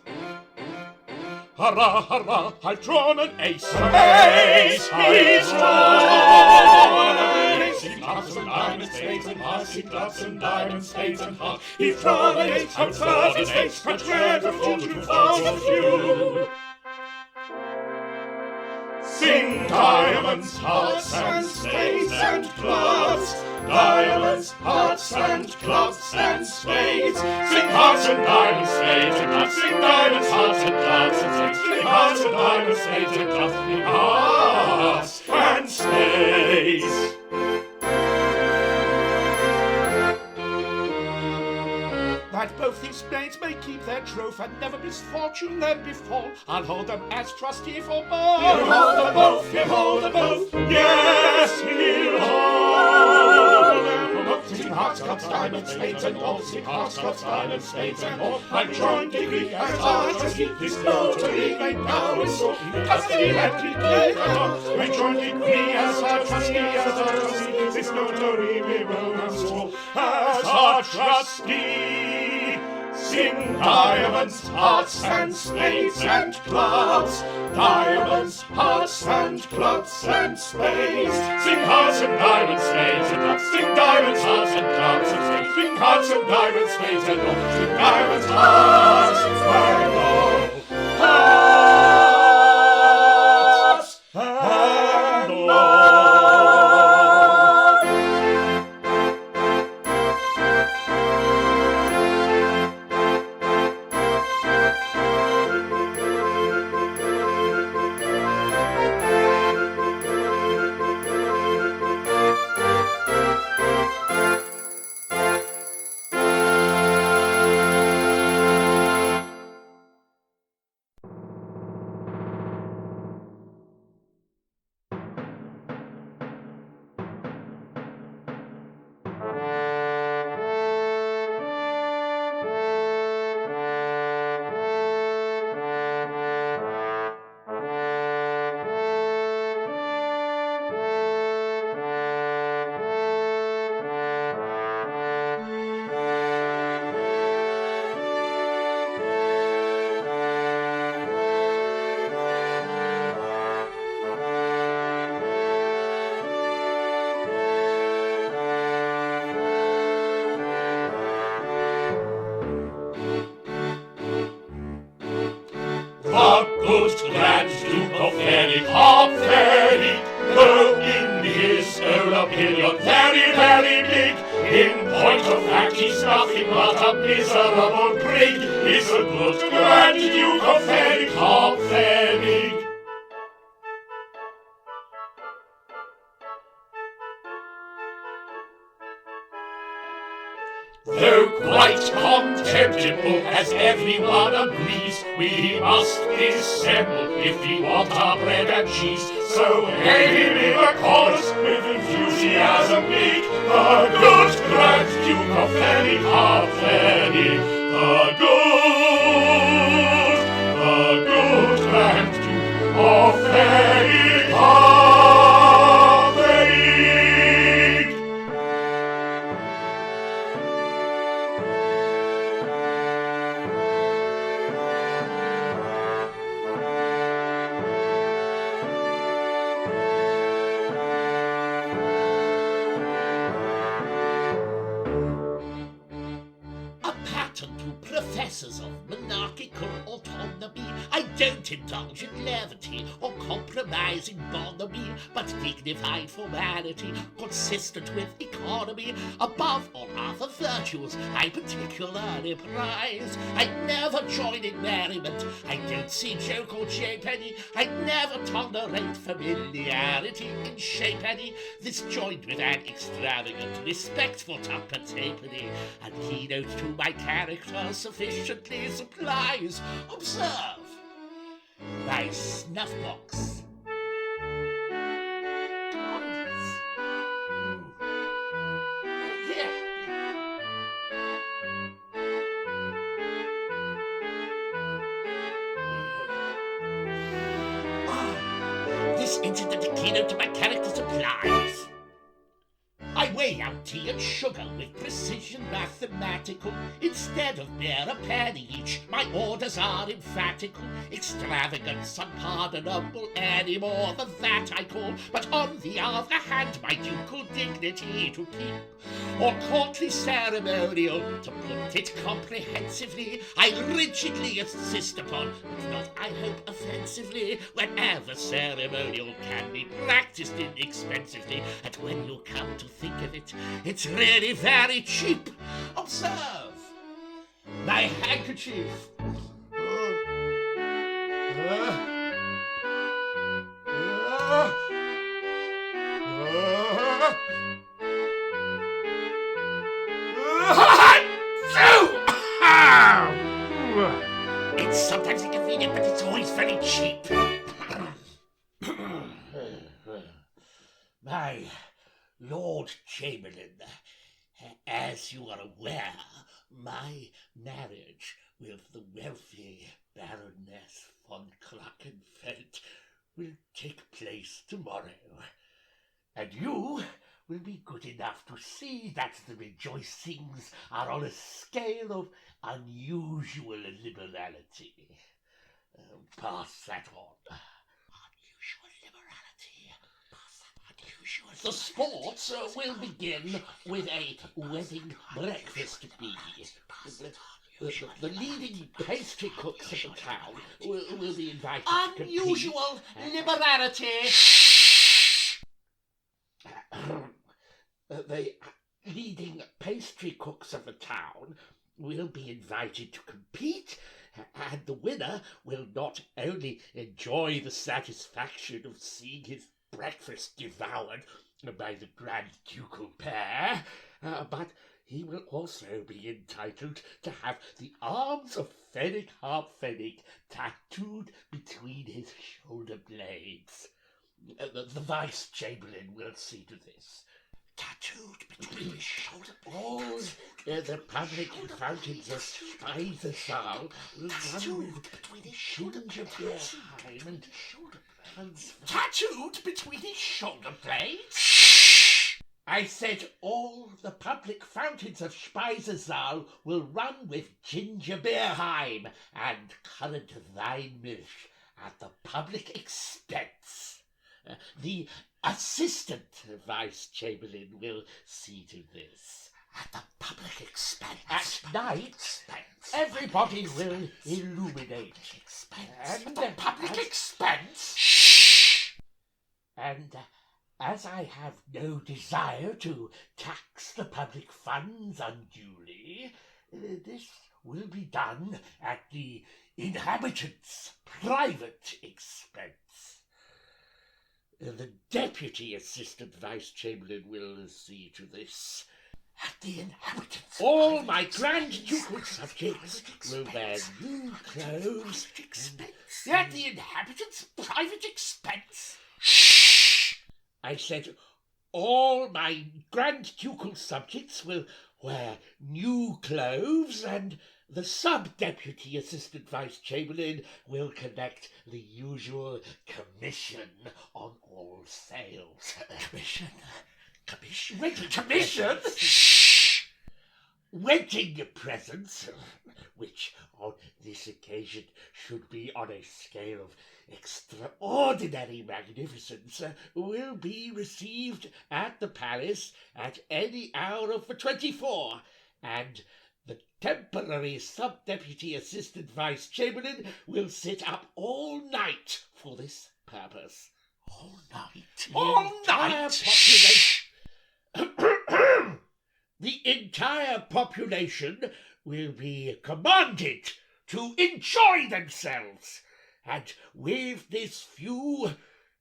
Hurrah, hurrah, I've drawn an ace. Ace! He's drawn an ace. He clubs and diamonds, spades and hearts. He clubs and diamonds, spades and hearts. He's drawn an ace. How sad his face, how dreadful to fall of you. Sing diamonds, hearts and spades and clubs. Diamonds, hearts and clubs and spades. Sing hearts and diamonds, spades and clubs. Sing diamonds, hearts and clubs and spades. Sing hearts and diamonds, spades and clubs. Sing hearts and spades. That both these spades may keep their troth, and never misfortune them befall. I'll hold them as trustee for both. He'll hold them both, he'll hold them both. Yes, he'll hold them both. Sing hearts, clubs, diamonds, spades, and all. Sing hearts, clubs, diamonds, spades, and all. My joint degree as our trustee, his notary made now is so. Custody and declare on. My joint degree as our trustee, his notary made now so. As our trustee. Sing diamonds, hearts and spades and clubs. Diamonds, hearts and clubs and spades. Sing hearts and diamonds, spades and clubs. Sing diamonds, hearts and clubs and spades. Sing hearts and diamonds, spades and all. Sing diamonds, hearts and all. Hearts and all. Good Grand Duke of Fairy, though in his own opinion very, very big, in point of fact he's nothing but a miserable prig. He's a good Grand Duke of Fairy, Though quite contemptible, as everyone agrees, we must dissemble if we want our bread and cheese. So hail him in the chorus with enthusiasm big, the good Grand Duke of Fairy, the good Grand Duke of Fairy, professors of monarchical autonomy, I don't indulge in levity or compromising bonhomie, but dignified formality, consistent with economy. Above all other virtues, I particularly prize. I never join in merriment, I don't see joke or jape any. I never tolerate familiarity in shape any. This joined with an extravagant, respectful tuppence halfpenny, a keynote to my character sufficiently supplies. Observe my snuff box. This incident a keynote to my character supplies. I weigh out tea and sugar with precision mathematical. Instead of mere a penny each, my orders are emphatical. Extravagance unpardonable, any more than that I call. But on the other hand, my ducal dignity to keep, or courtly ceremonial, to put it comprehensively, I rigidly insist upon, but not, I hope, offensively, whenever ceremonial can be practiced inexpensively. And when you come to think of it, it's really very cheap. Observe my handkerchief. It's sometimes inconvenient, but it's always very cheap. My Lord Chamberlain, as you are aware, my marriage with the wealthy Baroness von Klackenfeld will take place tomorrow, and you will be good enough to see that the rejoicings are on a scale of unusual liberality. Pass that on. Unusual liberality. Pass that unusual. The sports will begin with a wedding breakfast bee. The leading pastry cooks of the town will be invited to compete. Unusual liberality. The leading pastry cooks of the town will be invited to compete, and the winner will not only enjoy the satisfaction of seeing his breakfast devoured by the Grand Ducal pair, but he will also be entitled to have the arms of Fenwick Harp Fenwick tattooed between his shoulder blades. The Vice Chamberlain will see to this. Tattooed between his shoulder blades. All the public fountains of Speisesaal will run with his shoulder blades. Tattooed between his shoulder blades? I said all the public fountains of Speisesaal will run with ginger beerheim and currant wine milk at the public expense. The Assistant Vice Chamberlain will see to this. At the public expense. At night, everybody will illuminate. At the public expense? Shh! And as I have no desire to tax the public funds unduly, this will be done at the inhabitants' private expense. The Deputy Assistant Vice Chamberlain will see to this. At the inhabitants' all my Grand Ducal subjects will wear new clothes. At the inhabitants' private expense? Shh! I said all my Grand Ducal subjects will wear new clothes, and the Sub-Deputy Assistant Vice Chamberlain will collect the usual commission on all sales. Commission? Commission? Shh! Wedding presents, which on this occasion should be on a scale of extraordinary magnificence, will be received at the palace at any hour of the 24, and The temporary sub-deputy assistant vice-chamberlain will sit up all night for this purpose. All night? All night? The entire population will be commanded to enjoy themselves, and with this view,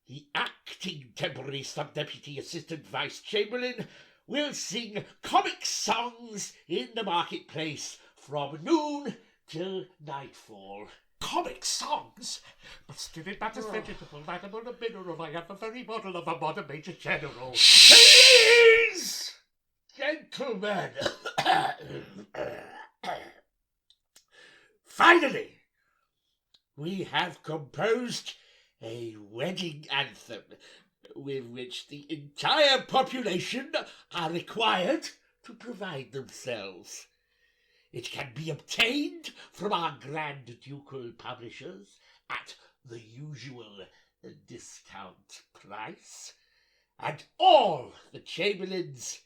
the acting temporary sub-deputy assistant vice-chamberlain will sing comic songs in the marketplace from noon till nightfall. Comic songs? But still it matters vegetable, madam, or a mineral. I have a very model of a modern major general. Please, gentlemen. Finally, we have composed a wedding anthem with which the entire population are required to provide themselves. It can be obtained from our Grand Ducal publishers at the usual discount price, and all the chamberlains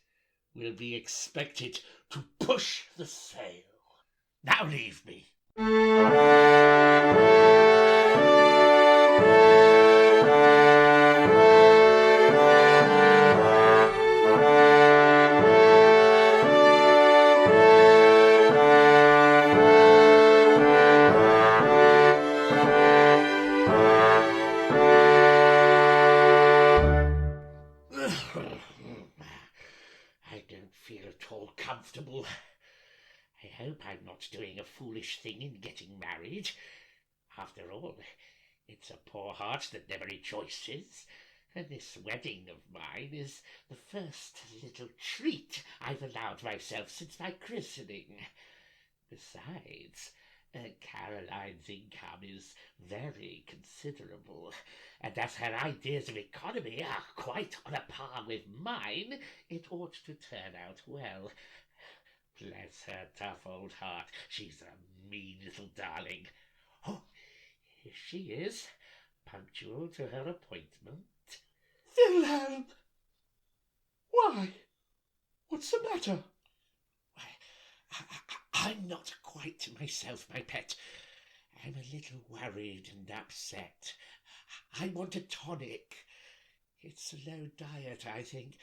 will be expected to push the sale. Now leave me. I don't feel at all comfortable. I hope I'm not doing a foolish thing in getting married. After all, it's a poor heart that never rejoices, and this wedding of mine is the first little treat I've allowed myself since my christening. Besides, Caroline's income is very considerable, and as her ideas of economy are quite on a par with mine, it ought to turn out well. Bless her tough old heart, she's a mean little darling. Oh, here she is, punctual to her appointment. Wilhelm! Why? What's the matter? I'm not quite myself, my pet. I'm a little worried and upset. I want a tonic. It's a low diet, I think.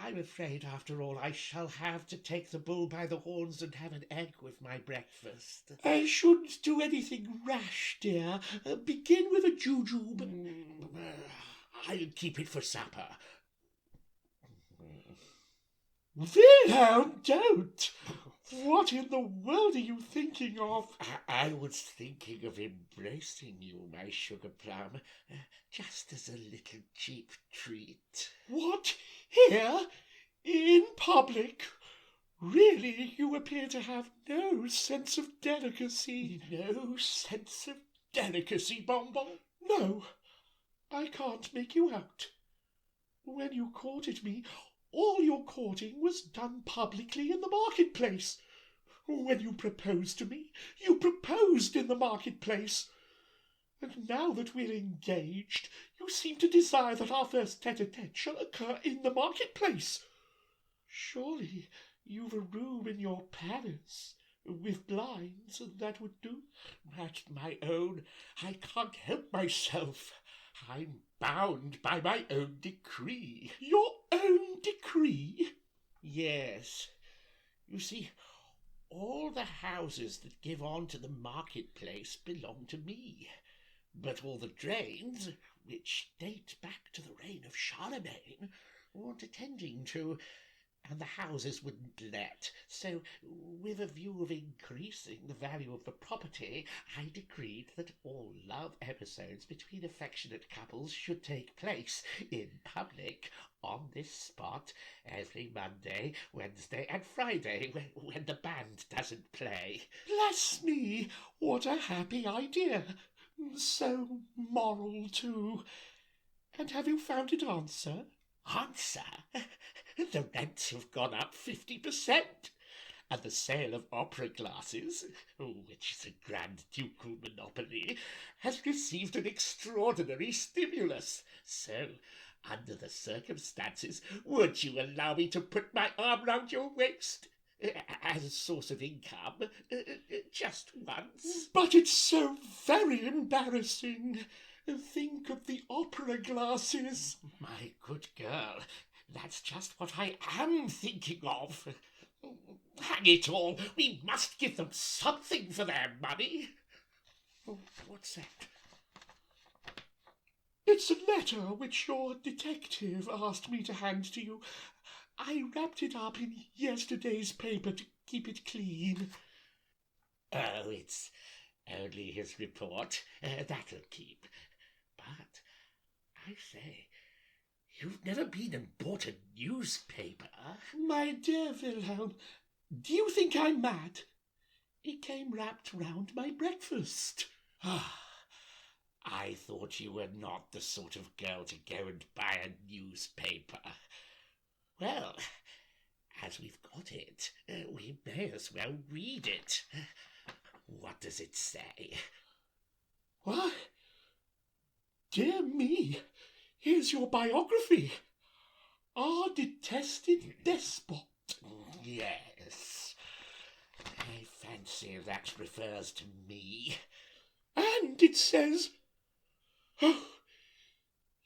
I'm afraid, after all, I shall have to take the bull by the horns and have an egg with my breakfast. I shouldn't do anything rash, dear. Begin with a jujube. I'll keep it for supper. Wilhelm, don't! What in the world are you thinking of? I was thinking of embracing you, my sugar plum, just as a little cheap treat. What? Here? In public? Really, you appear to have no sense of delicacy. No sense of delicacy, Bonbon? No, I can't make you out. When you courted me, all your courting was done publicly in the marketplace. When you proposed to me, you proposed in the marketplace. And now that we're engaged, you seem to desire that our first tete-a-tete shall occur in the marketplace. Surely you've a room in your palace with blinds that would do. At my own, I can't help myself. I'm bound by my own decree. Your own decree? Yes. You see, all the houses that give on to the marketplace belong to me. But all the drains, which date back to the reign of Charlemagne, want attending to, and the houses wouldn't let. So, with a view of increasing the value of the property, I decreed that all love episodes between affectionate couples should take place in public on this spot every Monday, Wednesday and Friday when the band doesn't play. Bless me, what a happy idea! So moral, too. And have you found it answer? Answer? The rents have gone up 50%, and the sale of opera glasses, which is a Grand Ducal monopoly, has received an extraordinary stimulus. So, under the circumstances, would you allow me to put my arm round your waist? as a source of income, just once. But it's so very embarrassing. Think of the opera glasses. My good girl, that's just what I am thinking of. Hang it all, we must give them something for their money. Oh, what's that? It's a letter which your detective asked me to hand to you. I wrapped it up in yesterday's paper to keep it clean. Oh, it's only his report. That'll keep. But, I say, you've never been and bought a newspaper? My dear Wilhelm, do you think I'm mad? It came wrapped round my breakfast. Ah, I thought you were not the sort of girl to go and buy a newspaper. Well, as we've got it, we may as well read it. What does it say? What? Dear me, here's your biography. Our detested despot. Yes, I fancy that refers to me. And it says... Oh,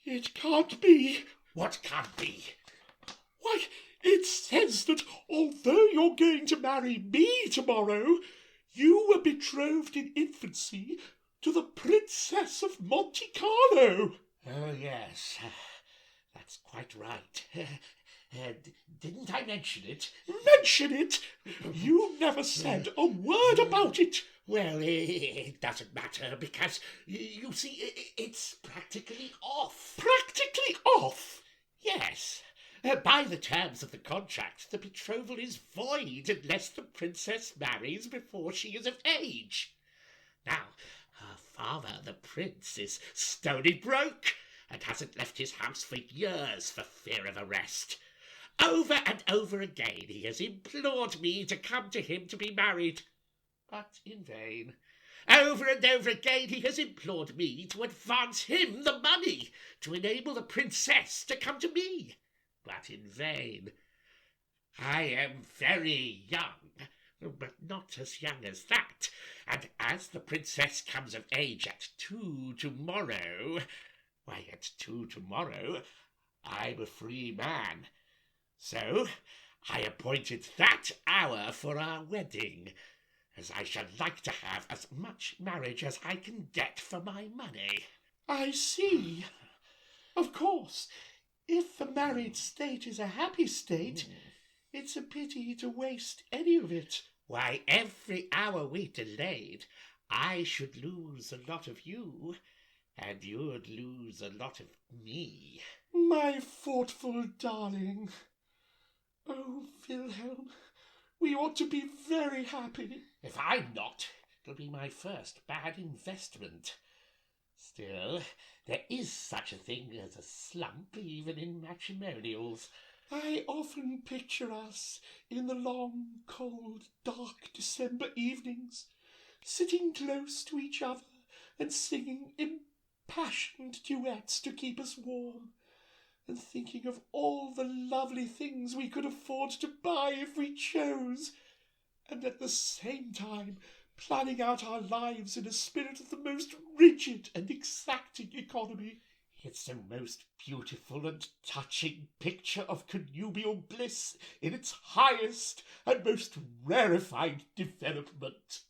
it can't be. What can't be? Why, it says that although you're going to marry me tomorrow, you were betrothed in infancy to the Princess of Monte Carlo. Oh, yes, that's quite right. Didn't I mention it? Mention it? You never said a word about it. Well, it doesn't matter because, you see, it's practically off. Practically off? Yes. By the terms of the contract, the betrothal is void unless the princess marries before she is of age. Now, her father, the prince, is stony broke and hasn't left his house for years for fear of arrest. Over and over again he has implored me to come to him to be married, but in vain. Over and over again he has implored me to advance him the money to enable the princess to come to me, but in vain. I am very young, but not as young as that, and as the princess comes of age at 2 tomorrow, why, at 2 tomorrow, I'm a free man. So I appointed that hour for our wedding, as I should like to have as much marriage as I can get for my money. I see. Of course, if the married state is a happy state, it's a pity to waste any of it. Why, every hour we delayed, I should lose a lot of you, and you'd lose a lot of me. My thoughtful darling. Oh, Wilhelm, we ought to be very happy. If I'm not, it'll be my first bad investment. Still, there is such a thing as a slump even in matrimonials. I often picture us in the long, cold, dark December evenings, sitting close to each other and singing impassioned duets to keep us warm, and thinking of all the lovely things we could afford to buy if we chose, and at the same time planning out our lives in a spirit of the most rigid and exacting economy. It's the most beautiful and touching picture of connubial bliss in its highest and most rarefied development.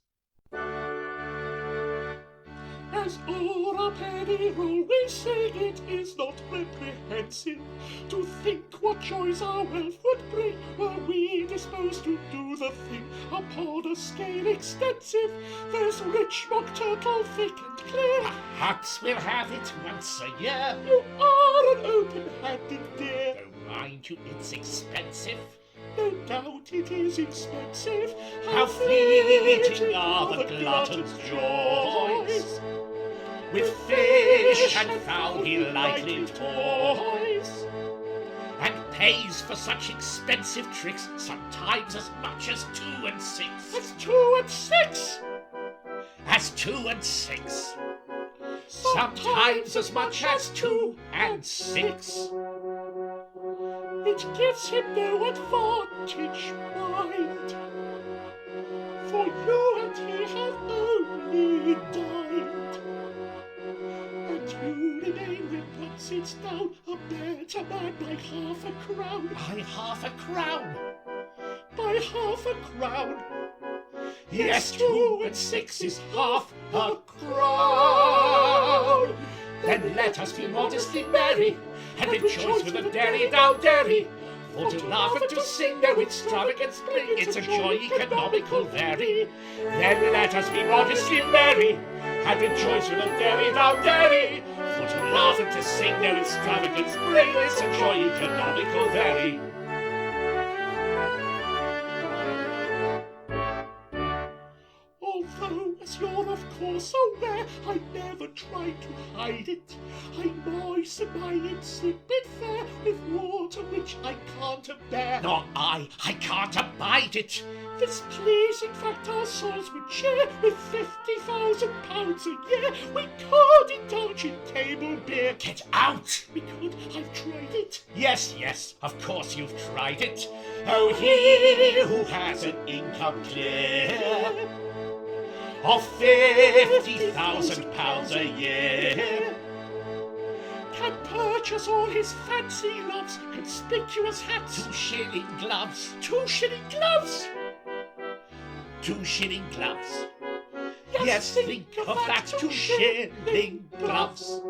As o'er our penny roll we sing, it is not reprehensive to think what joys our wealth would bring, were we disposed to do the thing upon a scale extensive. There's rich mock turtle thick and clear. Perhaps we'll have it once a year. You are an open-handed dear. Though mind you, it's expensive. No doubt it is expensive. How fleeting are the glutton's joys! With fish and fowl he lightly toys, and pays for such expensive tricks sometimes as much as 2 and 6. As 2 and 6? As 2 and 6. Sometimes as much as 2 and 6. it gives him no advantage, mind. For you and he have only dined, and you remain when blood sits down, a better man by half a crown. By half a crown. By half a crown. Yes, 2 and 6 is half a crown. Then let us be modestly merry, and rejoice with a derry down derry. For to laugh and to sing no extravagance bring, it's a joy economical very. Then let us be modestly merry, and rejoice with a derry down derry. For to laugh and to sing no extravagance bring, it's a joy economical very. Although, as you're of course aware, I never tried to hide it. I moisten my insipid fare with water which I can't bear. Nor I can't abide it. This pleasing fact our souls would share with £50,000 a year. We can't indulge in table beer. Get out! We could, I've tried it. Yes, yes, of course you've tried it. Oh, he who has an income clear of £50,000 a year can purchase all his fancy loves, conspicuous hats, 2 shilling gloves, 2 shilling gloves. 2 shilling gloves. Yes, Think of that, 2 shilling gloves.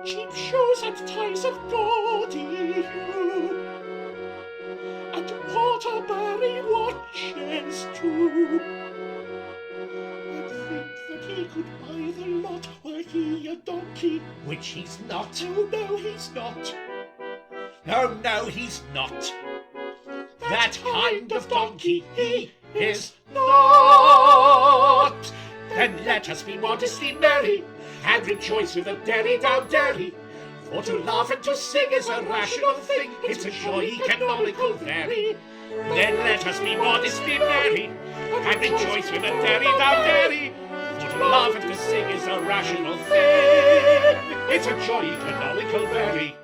Cheap shoes and ties of gaudy hue, and Waterbury watches too. And think that he could buy the lot were he a donkey. Which he's not. Oh no, he's not. Oh no, he's not. That kind of donkey he is not. Then let us be modestly merry, and rejoice with a derry down derry. For to laugh and to sing is a rational thing, it's a joy economical very. Then let us be modestly merry, and rejoice with a derry down derry. For to laugh and to sing is a rational thing, it's a joy economical very.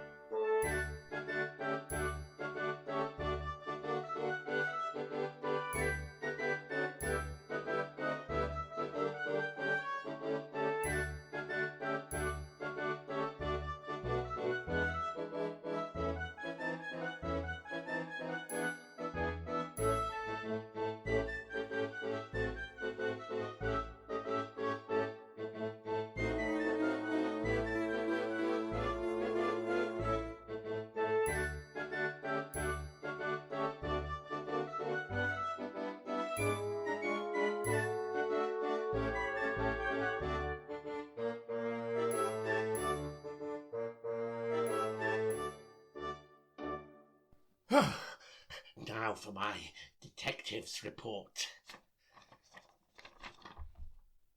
Now for my detective's report.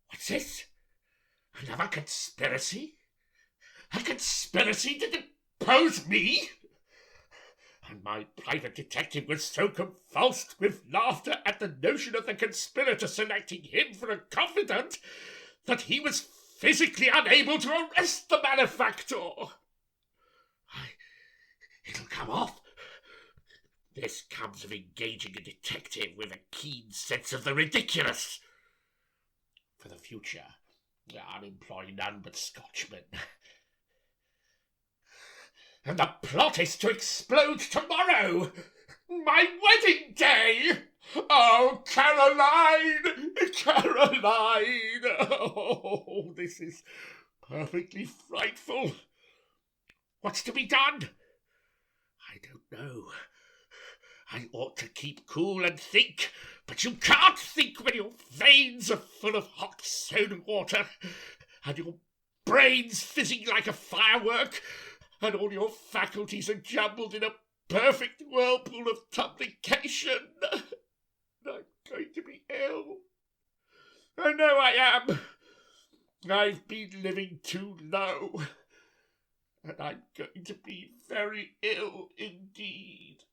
What's this? Another conspiracy? A conspiracy to depose me? And my private detective was so convulsed with laughter at the notion of the conspirator selecting him for a confidant that he was physically unable to arrest the malefactor. It'll come off. This comes of engaging a detective with a keen sense of the ridiculous. For the future, I'll employ none but Scotchmen. And the plot is to explode tomorrow, my wedding day. Oh, Caroline, Caroline. Oh, this is perfectly frightful. What's to be done? I don't know. I ought to keep cool and think, but you can't think when your veins are full of hot soda water, and your brain's fizzing like a firework, and all your faculties are jumbled in a perfect whirlpool of publication. I'm going to be ill. I know I am. I've been living too low, and I'm going to be very ill indeed.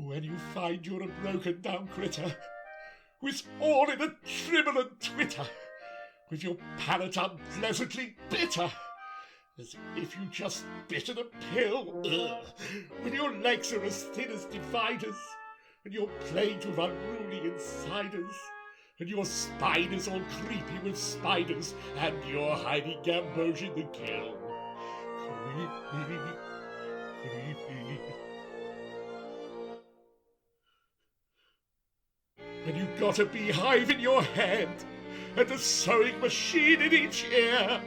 When you find you're a broken-down critter, was all in a tremble and twitter, with your palate unpleasantly bitter, as if you just bitten a pill, when your legs are as thin as dividers, and you're plagued with unruly insiders, and your spine is all creepy with spiders, and you're hiding gamboge in the kiln. Creepy, creepy. And you've got a beehive in your head, and a sewing machine in each ear,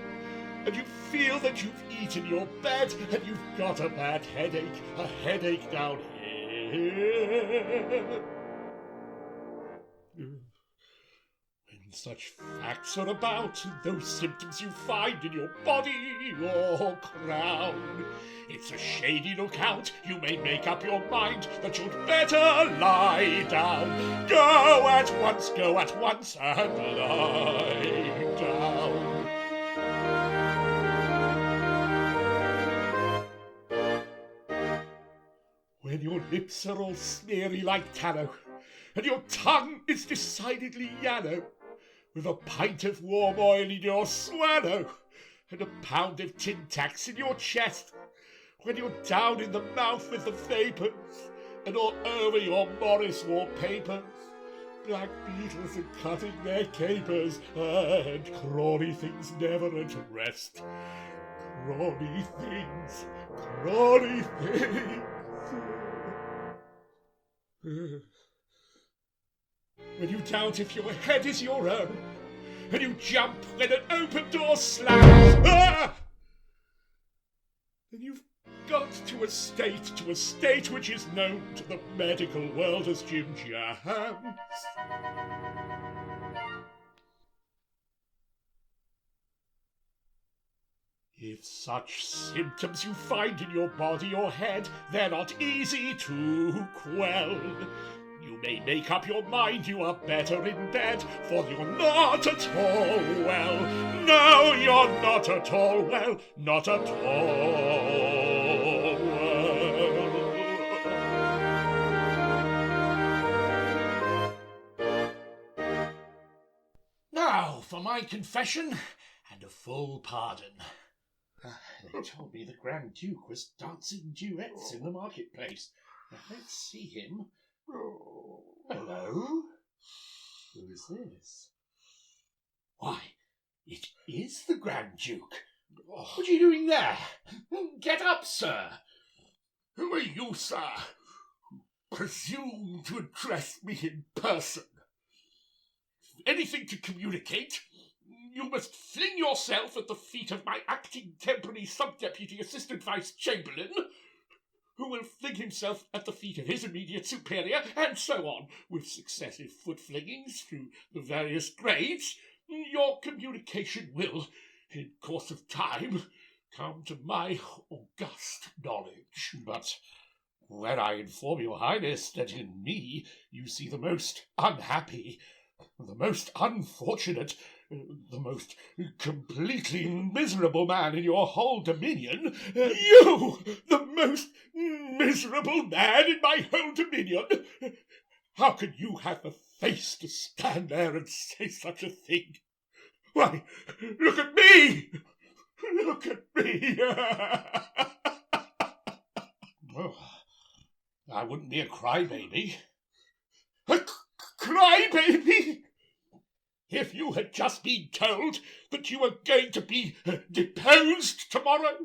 and you feel that you've eaten your bed, and you've got a bad headache, a headache down here. When such facts are about, those symptoms you find in your body or crown, it's a shady lookout. You may make up your mind that you'd better lie down. Go at once and lie down. When your lips are all smeary like tallow, and your tongue is decidedly yellow, with a pint of warm oil in your swallow, and a pound of tin tacks in your chest, when you're down in the mouth with the vapours, and all over your Morris wallpapers, black beetles are cutting their capers, and crawly things never at rest. Crawly things, crawly things. When you doubt if your head is your own, and you jump when an open door slams, then you've got to a state which is known to the medical world as Jim Jams. If such symptoms you find in your body or head, they're not easy to quell. You may make up your mind you are better in bed, for you're not at all well. No, you're not at all well, not at all well. Now for my confession and a full pardon. They told me the Grand Duke was dancing duets in the marketplace. Let's see him. Hello? Who is this? Why, it is the Grand Duke. What are you doing there? Get up, sir. Who are you, sir, who presume to address me in person? Anything to communicate? You must fling yourself at the feet of my acting temporary sub-deputy assistant vice-chamberlain, who will fling himself at the feet of his immediate superior, and so on, with successive foot-flingings through the various grades. Your communication will, in course of time, come to my august knowledge. But when I inform your Highness that in me you see the most unhappy, the most unfortunate, the most completely miserable man in your whole dominion, you, the most miserable man in my whole dominion, how can you have the face to stand there and say such a thing? Why, look at me! Look at me! Oh, I wouldn't be a crybaby. A crybaby? If you had just been told that you were going to be deposed tomorrow,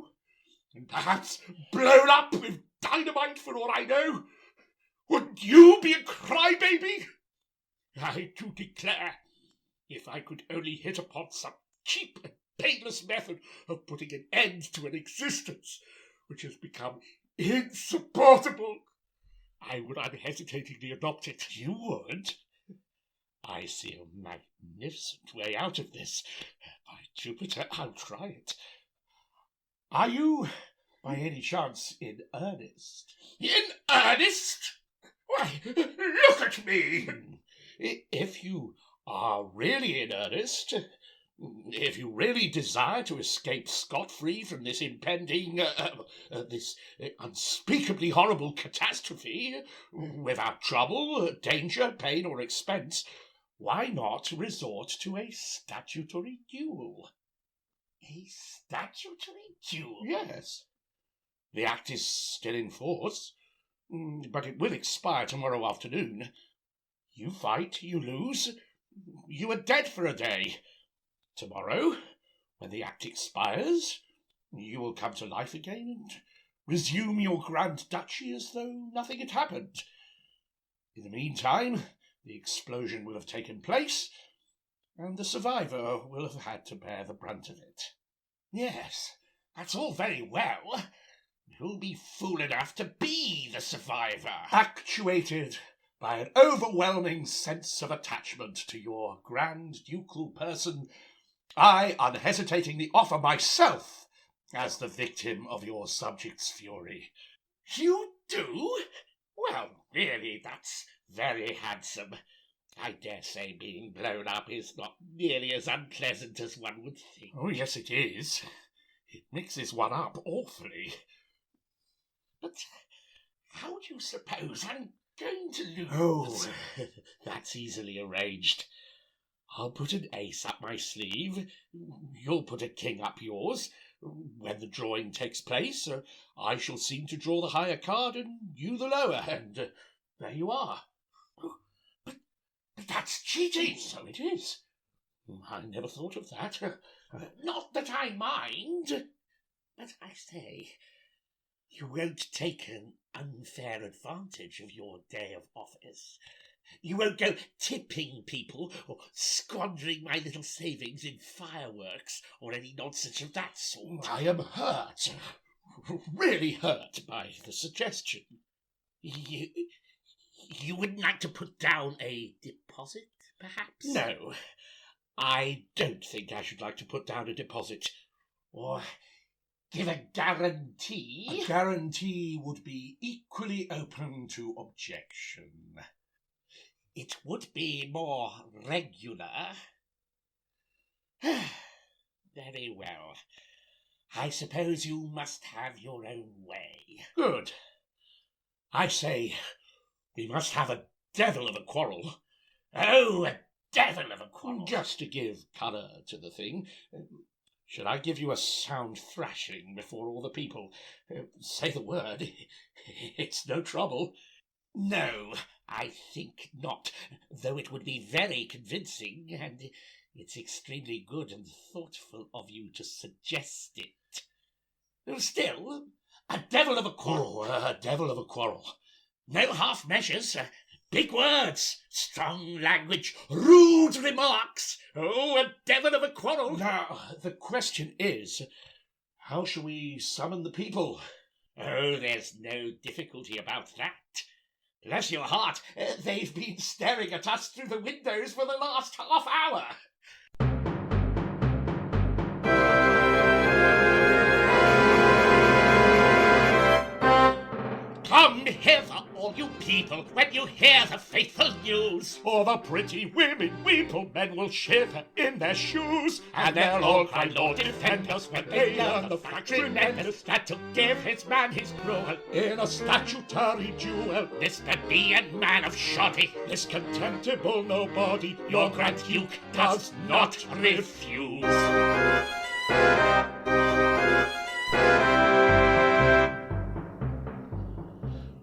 and perhaps blown up with dynamite for all I know, wouldn't you be a crybaby? I do declare, if I could only hit upon some cheap and painless method of putting an end to an existence which has become insupportable, I would unhesitatingly adopt it. You would? I see a magnificent way out of this. By Jupiter, I'll try it. Are you, by any chance, in earnest? In earnest? Why, look at me! If you are really in earnest, if you really desire to escape scot-free from this impending, this unspeakably horrible catastrophe, without trouble, danger, pain, or expense, why not resort to a statutory duel? A statutory duel? Yes. The Act is still in force, but it will expire tomorrow afternoon. You fight, you lose, you are dead for a day. Tomorrow, when the Act expires, you will come to life again and resume your Grand Duchy as though nothing had happened. In the meantime, the explosion will have taken place, and the survivor will have had to bear the brunt of it. Yes, that's all very well. Who'll be fool enough to be the survivor? Actuated by an overwhelming sense of attachment to your grand ducal person, I unhesitatingly offer myself as the victim of your subjects' fury. You do? Well, really, that's very handsome. I dare say being blown up is not nearly as unpleasant as one would think. Oh, yes, it is. It mixes one up awfully. But how do you suppose I'm going to lose? Oh, that's easily arranged. I'll put an ace up my sleeve. You'll put a king up yours. When the drawing takes place, I shall seem to draw the higher card and you the lower, and there you are. But that's cheating. So it is. I never thought of that. Not that I mind. But I say, you won't take an unfair advantage of your day of office. You won't go tipping people or squandering my little savings in fireworks or any nonsense of that sort. I am hurt, really hurt by the suggestion. You wouldn't like to put down a deposit, perhaps? No, I don't think I should like to put down a deposit. Or give a guarantee? A guarantee would be equally open to objection. It would be more regular. Very well. I suppose you must have your own way. Good. I say, we must have a devil of a quarrel. Oh, a devil of a quarrel. Just to give colour to the thing. Should I give you a sound thrashing before all the people? Say the word. It's no trouble. No, I think not, though it would be very convincing, and it's extremely good and thoughtful of you to suggest it. Still, a devil of a quarrel. Oh, a devil of a quarrel. No half measures, big words, strong language, rude remarks. Oh, a devil of a quarrel. Now, the question is, how shall we summon the people? Oh, there's no difficulty about that. Bless your heart, they've been staring at us through the windows for the last half hour. Come hither, all you people, when you hear the faithful news. For the pretty women weep, all men will shiver in their shoes, And they'll all cry, Lord, defend us, when they learn the fact tremendous, that to give his man his gruel, in a statutory duel, this plebeian man of shoddy, this contemptible nobody, your Grand Duke does not refuse.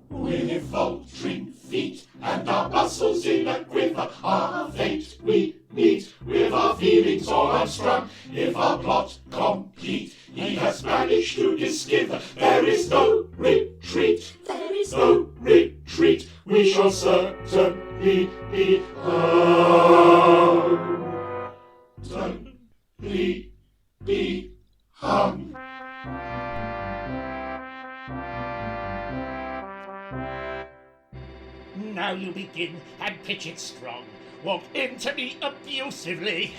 With faltering feet and our muscles in a quiver, our fate we meet, with our feelings all unstrung. If our plot complete, he has managed to discover there is no retreat, there is no retreat. We shall certainly be hung, certainly be hung. Now you begin and pitch it strong. Walk into me abusively.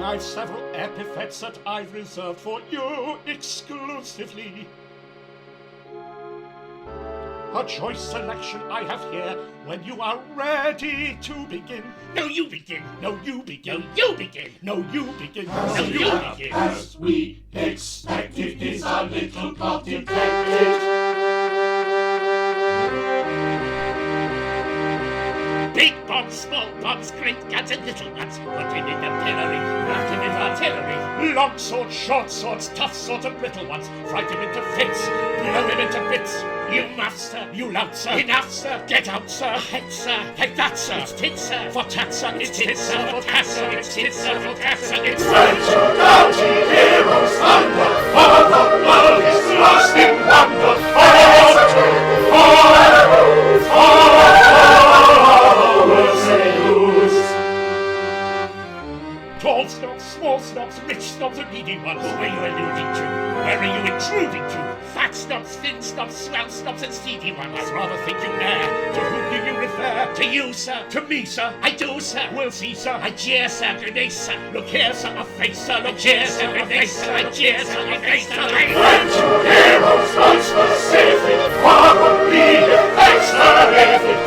I've several epithets that I've reserved for you exclusively. A choice selection I have here when you are ready to begin. No, you begin. No, you begin. No, you begin. No, you begin. No, you begin. As we expected, is our little plot defected. Big bombs, small bombs, great guns and little guns. Put him in the pillory, wrap him in artillery. Long swords, short swords, tough swords and brittle ones. Fright him into fits, blow him into bits. You must, sir, you loud, sir. Enough, sir, get out, sir. Head, sir, take that, sir. It's tit, sir, for tat, sir. It's tit, sir, for tat, sir. It's tit, sir, for tat, sir. It's When two doughty heroes thunder, all the world is lost in wonder. Forwards they lose. Tall snobs, small snobs, rich snobs and needy ones. Who are you alluding to? Where are you intruding to? Fat snobs, thin snobs, swell snobs and seedy ones. I'd rather think you there. To whom do you refer? To you, sir. To me, sir. I do, sir. We'll see, sir. I jeer, sir. Grenade, sir. Look here, sir. A face, sir. Look here, sir. Grenade, sir. I jeer, sir. A face, sir. When two heroes once were safely, quarrel be exterminated.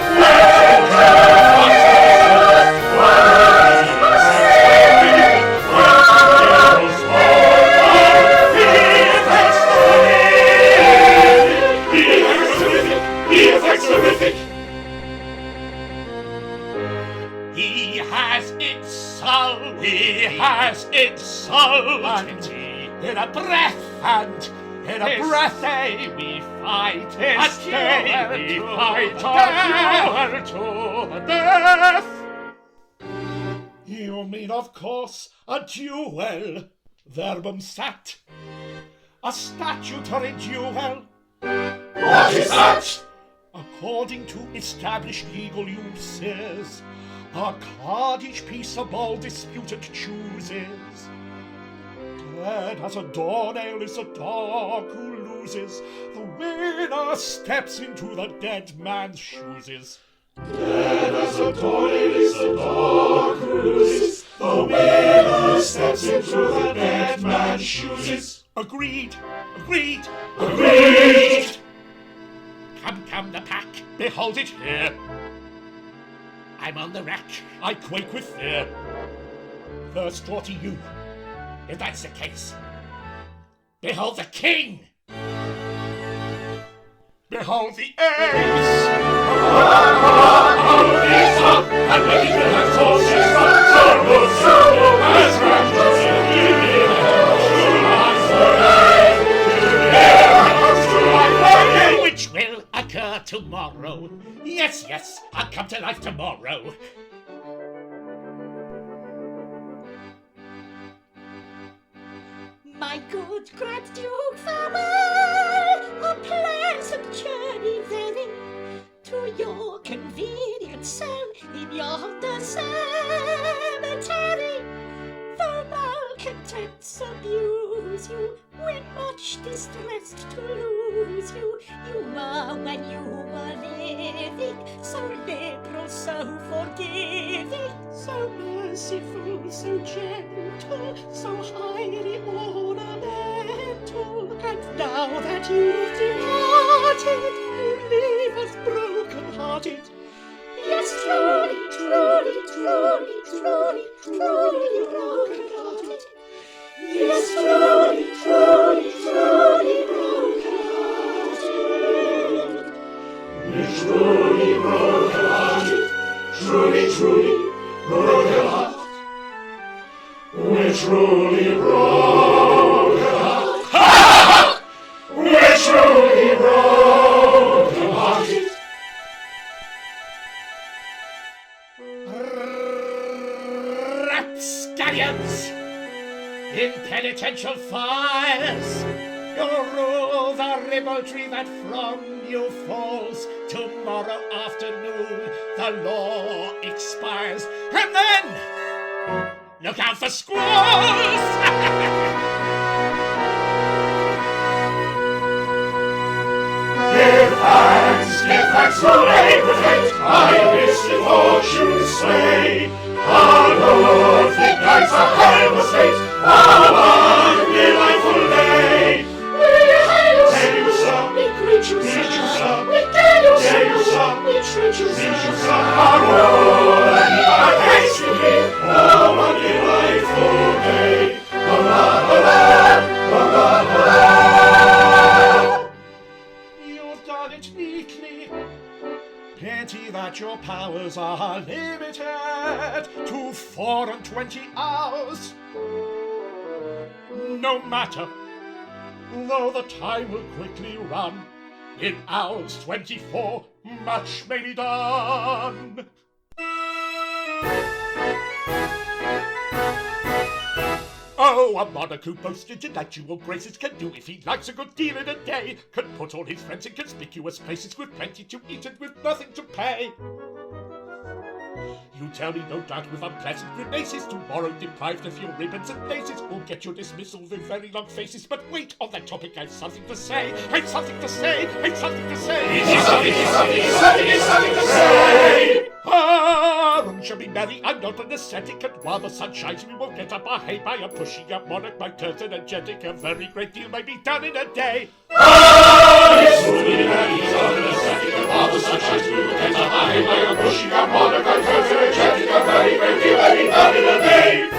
He has insulted. He has insulted me. In a breath and in a breath. Day we fight. This day we fight. A duel to the death. You mean, of course, a duel. Verbum sat. A statutory duel. What is that? According to established legal uses, a card each peaceable disputant chooses. Dead as a doornail is a dog who loses. The winner steps into the dead man's shoes. Dead as a doornail is a dog who loses. The winner steps into the dead man's shoes. Agreed, agreed, Agreed. Come, the pack, behold it here. I'm on the rack, I quake with fear. First draw to you, if that's the case. Behold the king! Behold the ace! And when you have horses, so as which will occur tomorrow. Yes, I'll come to life tomorrow. My good Grand Duke, farewell, a pleasant journey very, to your convenient cell in yonder cemetery. Though malcontents abuse you, we're much distressed to lose you. You were, when you were living, so liberal, so forgiving, so merciful, so gentle, so highly ornamental. And now that you've departed, you leave us broken-hearted. Yes, truly, truly, truly, truly, truly broken-hearted. Yes, truly, truly, truly broken-hearted. We're truly broken-hearted. Truly, truly broken-hearted. We're truly broken-hearted. We're truly broken-hearted. Rapscallions! In penitential fires, your rules are ribaldry that from you falls. Tomorrow afternoon the law expires, and then look out for squalls! Give thanks to labor fate, I misty fortune slay. Our Lord, the guides of hell state, our one delightful day. We hail you, sir, we greet you, sir, we hail you, sir, we treat you, sir, our Lord, and our thanks to thee, our one delightful day. You've done it meekly. Pity that your powers are limited to 24 hours. No matter, though the time will quickly run, in hours 24 much may be done. Oh, a monarch who boasts intellectual graces can do if he likes a good deal in a day, can put all his friends in conspicuous places with plenty to eat and with nothing to pay. You tell me, no doubt, with unpleasant grimaces, tomorrow deprived of your ribbons and laces, will get your dismissal with very long faces. But wait, on that topic I've something to say. I've something to say. I've something to say. He's something to say. Aaron shall be merry, I'm not an ascetic, and while the sun shines we will get up our hay by a pushing up monarch. My turns energetic, a very great deal may be done in a day. Yes, we'll be merry, he's not an ascetic, and while the sun shines we will get up our hay by a pushing up monarch. My turns energetic, a very great deal may be done in a day.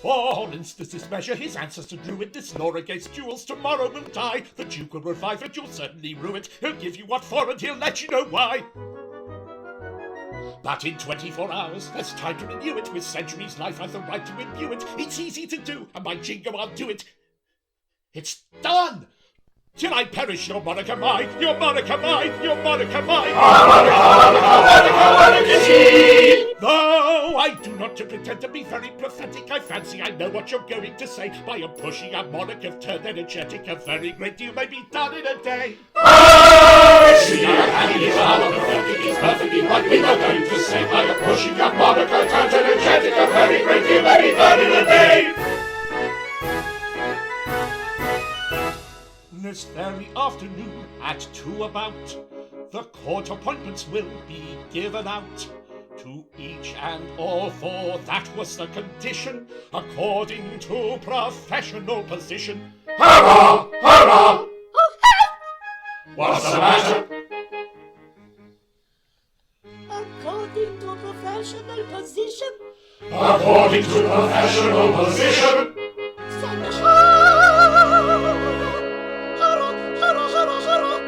For instance, this measure his ancestor drew it. This law against duels tomorrow will die. The Duke will revive it, you'll certainly rue it. He'll give you what for and he'll let you know why. But in 24 hours, there's time to renew it. With centuries, life has the right to imbue it. It's easy to do, and by jingo, I'll do it. It's done! Till I perish, your monarch am I, your monarch am I, your monarch am I. Monarch is he! Though I do not pretend to be very prophetic, I fancy I know what you're going to say. By a pushing a monarch of turn energetic, a very great deal may be done in a day. See, and he's all prophetic, he's perfectly what we are going to say. By a pushing a monarch of turn energetic, a very great deal may be done in a day. This very afternoon at 2 about, the court appointments will be given out to each and all, for that was the condition, according to professional position. Hurrah! Hurrah! Oh, help! What's the matter? According to professional position, According to professional position. send horror, horror, horror.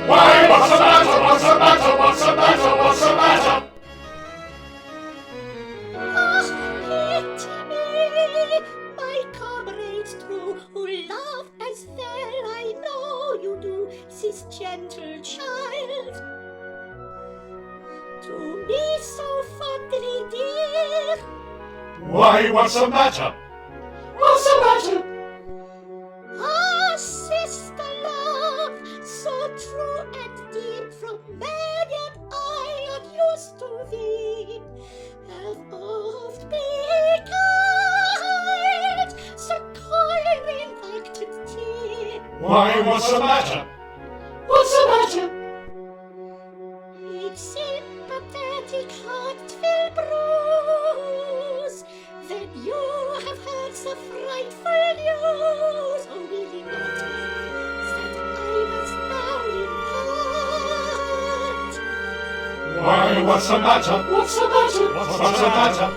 Why, what's the matter? What's the matter? What's the matter? What's the matter? Pity me, my comrades true, who love as well I know you do, this gentle child. To me so fondly dear, Why, what's the matter? What's the matter? ah, sister love, so true and deep, from many an eye unused to thee, have oft been kind, so coy reluctant tear. Why, what's the matter? What's the matter? Each sympathetic heart will bruise, then you have heard the frightful news. Oh, will you not, that I must now impart? Why, what's the matter? What's the matter? What's the matter?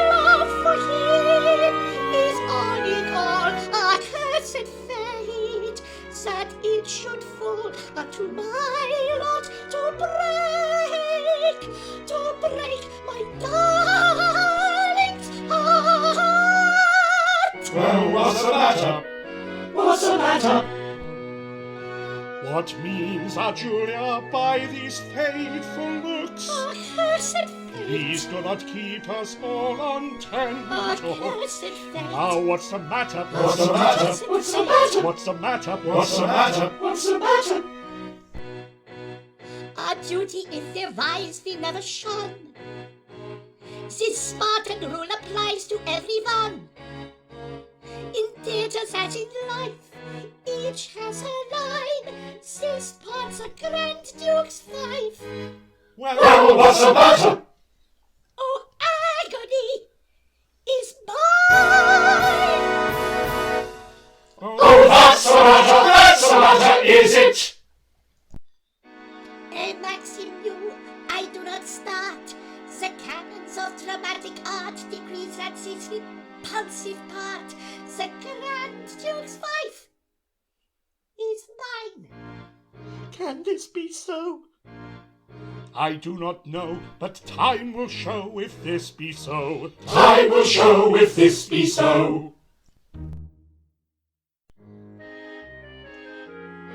Love for him is all in all a cursed fate, that it should fall unto my lot to break my darling's heart. Well, what's the matter? What's the matter? What means our Julia by these fateful looks? A cursed fate, Please do not keep us all on a tentor. cursed fate. Now what's the matter? What's the matter? What's the matter? What's the matter? What's the matter? What's the matter? Our duty is devised, we never shun. This Spartan rule applies to everyone. In theatres as in life, each has a line. This part's a Grand Duke's fife. Well, what's the matter? Oh, agony is mine. Oh, that's the matter! That's the matter, is it? Maxim, I do not start. The canons of dramatic art decrees that this repulsive part, the Grand Duke's wife, is mine. Can this be so? I do not know, but time will show if this be so. Time will show if this be so.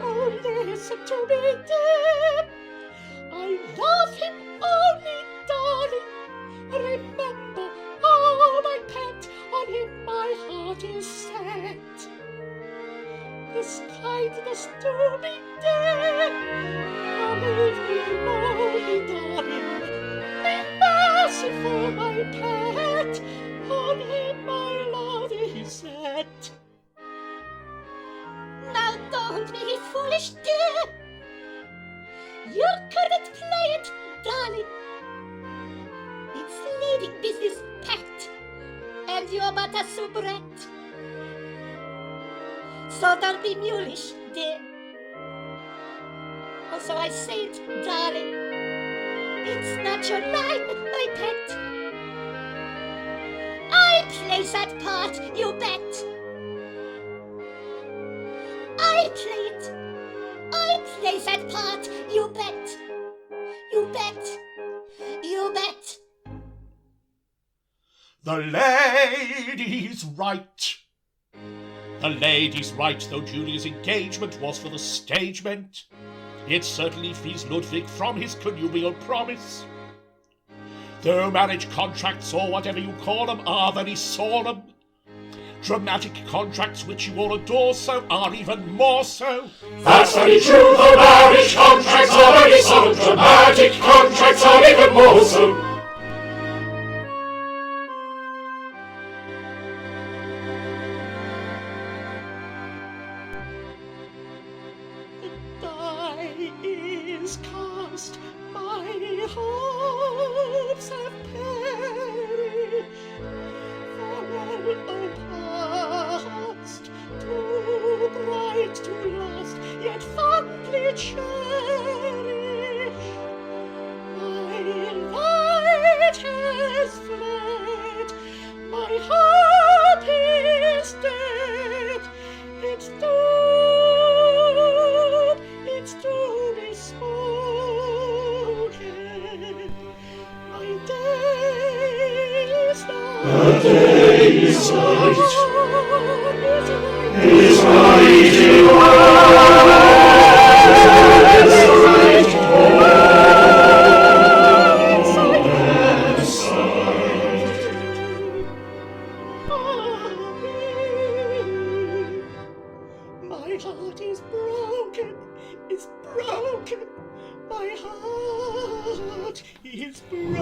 Oh, listen to me, dear. I love him only, darling. Remember, oh, my pet, on him my heart is set. This kindness to me, dear, I'll leave me lonely, darling. Be merciful, my pet, on him my love is set. Now don't be foolish, dear. You couldn't play it, darling. It's leading business, pet, and you're but a soubrette. So don't be mulish, dear. Also I say it, darling. It's not your line, my pet. I play that part, you bet. I play it. I play that part, you bet. You bet. You bet. The lady's right. The lady's right, though Julia's engagement was for the stage meant. It certainly frees Ludwig from his connubial promise. Though marriage contracts, or whatever you call them, are very solemn, dramatic contracts which you all adore so are even more so. That's very true, though marriage contracts are very solemn, dramatic contracts are even more so. The die is cast, my hopes have perished. Farewell, O past, too bright to last, yet fondly cherished. My light has fled, my hope is dead. It's to be spoken. My day is now. The day is light. Is my heart is broken, my heart is broken.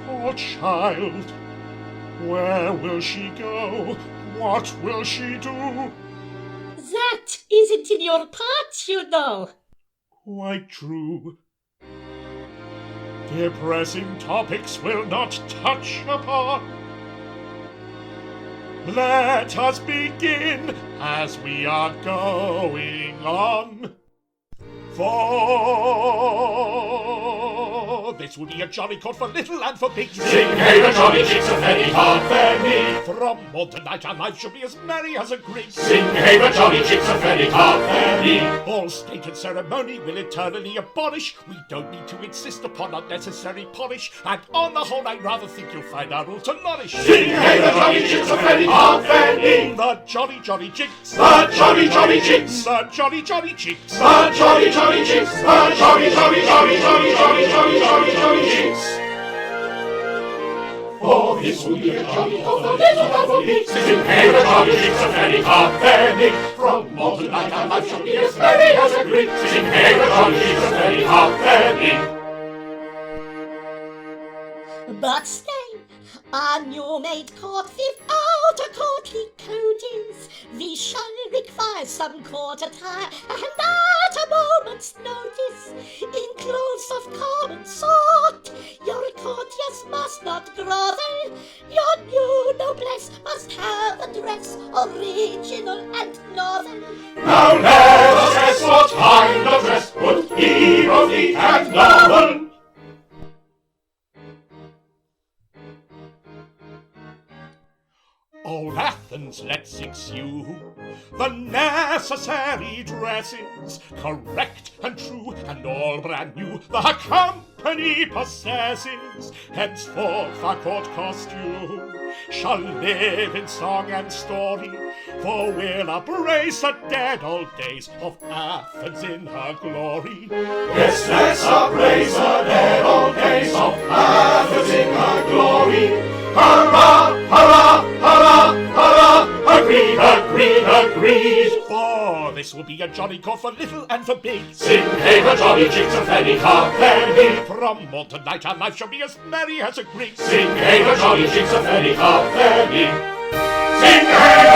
Poor child, where will she go? What will she do? That isn't in your part, you know. Quite true. Depressing topics will not touch upon. Let us begin as we are going on. For this will be a jolly court for little and for big. Sing hey the jolly jigs of Fanny Hart Fanny. From morn to night our life shall be as merry as a grig. Sing hey the jolly jigs of Fanny Hart Fanny. All state and ceremony will eternally abolish. We don't need to insist upon unnecessary polish. And on the whole, I rather think you'll find our rule to nourish. Sing hey the jolly jigs of Fanny Hart Fanny. The jolly jolly jigs. The jolly jolly jigs. The jolly jolly jigs. The jolly jolly jigs. The jolly jolly jolly jolly jolly jolly jolly jolly jigs. For this will be a jolly for the little and for big. Sing hey the jolly jigs of Fanny Hart Fanny. From morn to night our life shall be as merry as a grig. Sing hey the jolly jigs of Fanny Hart Fanny. But stay, our new made court without a courtly coatings. We shall require some court attire, and that a moment's notice, in clothes of common sort. Your courtiers must not grovel, your new noblesse must have a dress original and novel. Now let us guess what kind of dress would be both neat and novel. All Athens, let's exue the necessary dresses, correct and true and all brand new, the company possesses. Henceforth our court costume shall live in song and story, for we'll embrace the dead old days of Athens in her glory. Yes, let's embrace the dead old days of Athens in her glory. Hurrah, hurrah, hurrah, hurrah, agreed, agreed, agreed. For this will be a jolly court for little and for big. Sing hey the jolly jinks of penny company. From morn to night our life shall be as merry as a grig. Sing hey the jolly jinks of penny company. Sing hey